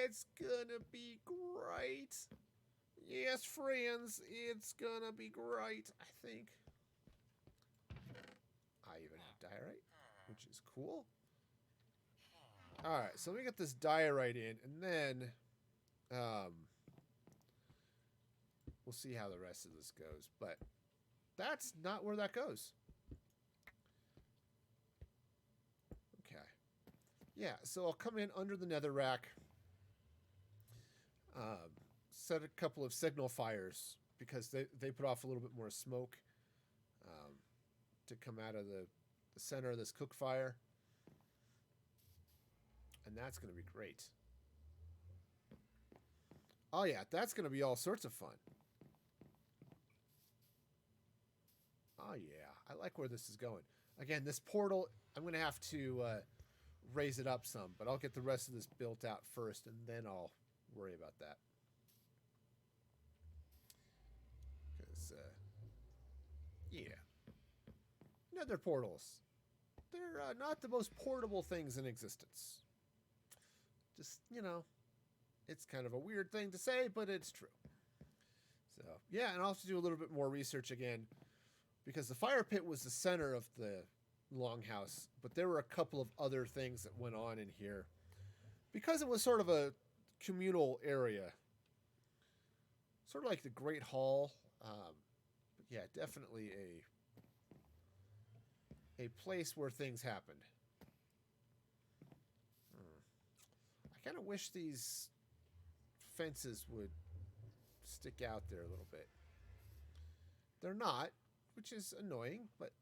It's gonna be great. Yes, friends, it's gonna be great, I think. I even have diorite, which is cool. Alright, so let me get this diorite in, and then we'll see how the rest of this goes. But that's not where that goes. Okay. Yeah, so I'll come in under the netherrack, set a couple of signal fires, because they put off a little bit more smoke to come out of the center of this cook fire. And that's going to be great. Oh yeah, that's going to be all sorts of fun. Oh yeah, I like where this is going. Again, this portal, I'm going to have to raise it up some, but I'll get the rest of this built out first, and then I'll worry about that. Because, yeah. Nether portals. They're not the most portable things in existence. Just, it's kind of a weird thing to say, but it's true. So, yeah, and I'll have to do a little bit more research again, because the fire pit was the center of the longhouse, but there were a couple of other things that went on in here, because it was sort of a communal area, sort of like the Great Hall. But yeah, definitely a place where things happened. I kind of wish these fences would stick out there a little bit. They're not, which is annoying, but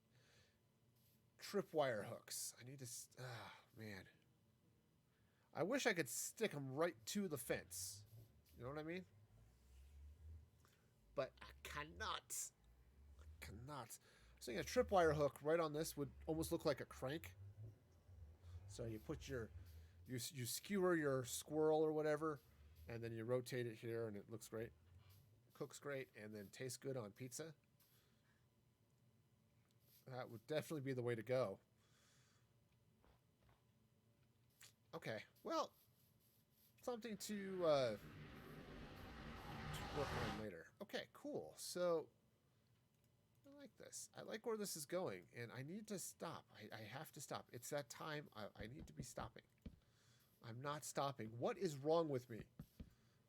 tripwire hooks. I need to... man. I wish I could stick them right to the fence. You know what I mean? But I cannot. So a tripwire hook right on this would almost look like a crank. So you put you skewer your squirrel or whatever, and then you rotate it here, and it looks great, cooks great, and then tastes good on pizza. That would definitely be the way to go. Okay, well, something to work on later. Okay, cool. So I like this. I like where this is going, and I need to stop. I have to stop. It's that time. I need to be stopping. I'm not stopping. What is wrong with me?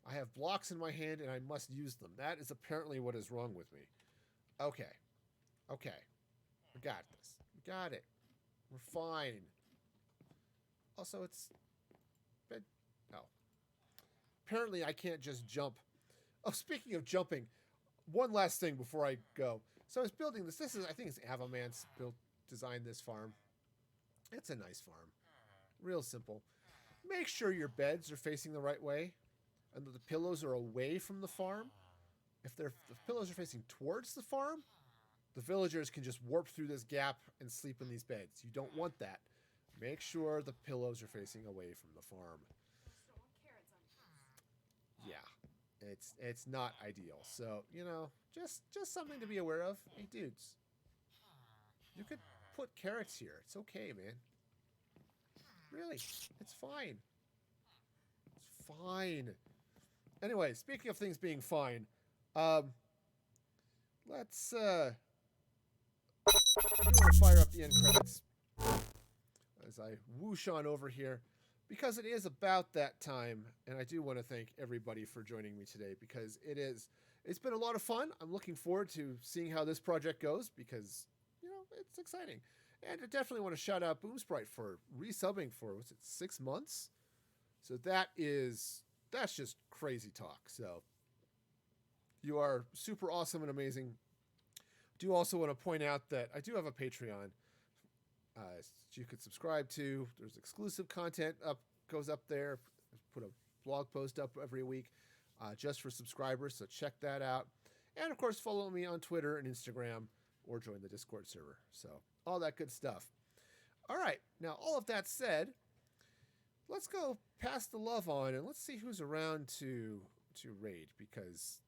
I have blocks in my hand, and I must use them. That is apparently what is wrong with me. Okay. We got this. We got it. We're fine. Also, it's... Oh. Apparently, I can't just jump. Oh, speaking of jumping, one last thing before I go. So I was building this. This is, I think it's Avamance designed this farm. It's a nice farm. Real simple. Make sure your beds are facing the right way and that the pillows are away from the farm. If the pillows are facing towards the farm, the villagers can just warp through this gap and sleep in these beds. You don't want that. Make sure the pillows are facing away from the farm. Yeah, it's not ideal. So, you know, just something to be aware of. Hey, dudes, you could put carrots here. It's okay, man. Really, it's fine. It's fine. Anyway, speaking of things being fine, let's I do want to fire up the end credits as I whoosh on over here, because it is about that time, and I do want to thank everybody for joining me today, because it's been a lot of fun. I'm looking forward to seeing how this project goes, because, you know, it's exciting. And I definitely want to shout out Boomsprite for resubbing for, was it 6 months? So that's just crazy talk. So you are super awesome and amazing. Do also want to point out that I do have a Patreon you could subscribe to. There's exclusive content goes up there. Put a blog post up every week just for subscribers, so check that out. And of course, follow me on Twitter and Instagram, or join the Discord server. So all that good stuff. All right, now all of that said, let's go pass the love on and let's see who's around to raid, because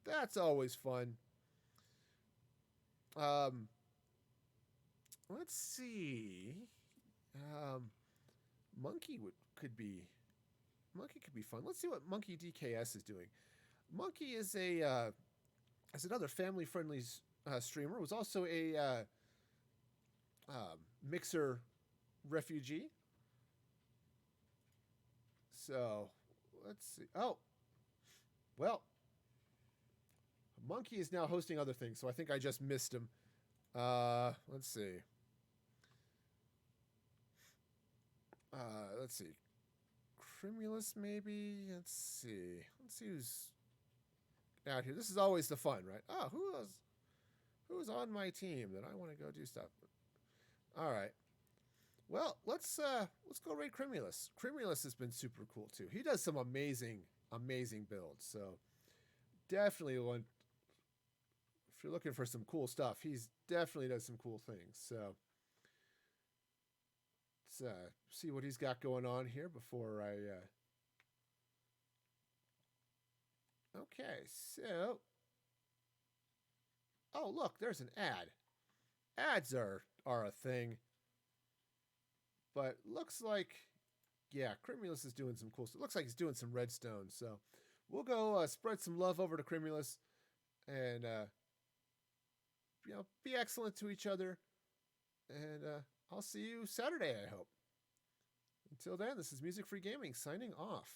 that's always fun. Let's see. Monkey could be fun. Let's see what Monkey DKS is doing. Monkey is is another family-friendly streamer. Was also a Mixer refugee. So let's see. Oh, well, Monkey is now hosting other things, so I think I just missed him. Let's see. Let's see. Crimulus, maybe? Let's see who's out here. This is always the fun, right? Oh, who's on my team that I want to go do stuff? All right. Well, let's go raid Crimulus. Crimulus has been super cool too. He does some amazing builds. So definitely one. If you're looking for some cool stuff, he's definitely does some cool things. So let's see what he's got going on here before I. Okay, so. Oh, look, there's an ad. Ads are a thing. But looks like, yeah, Crimulus is doing some cool stuff. Looks like he's doing some redstone. So we'll go spread some love over to Crimulus and, you know, be excellent to each other. And I'll see you Saturday, I hope. Until then, this is Music Free Gaming signing off.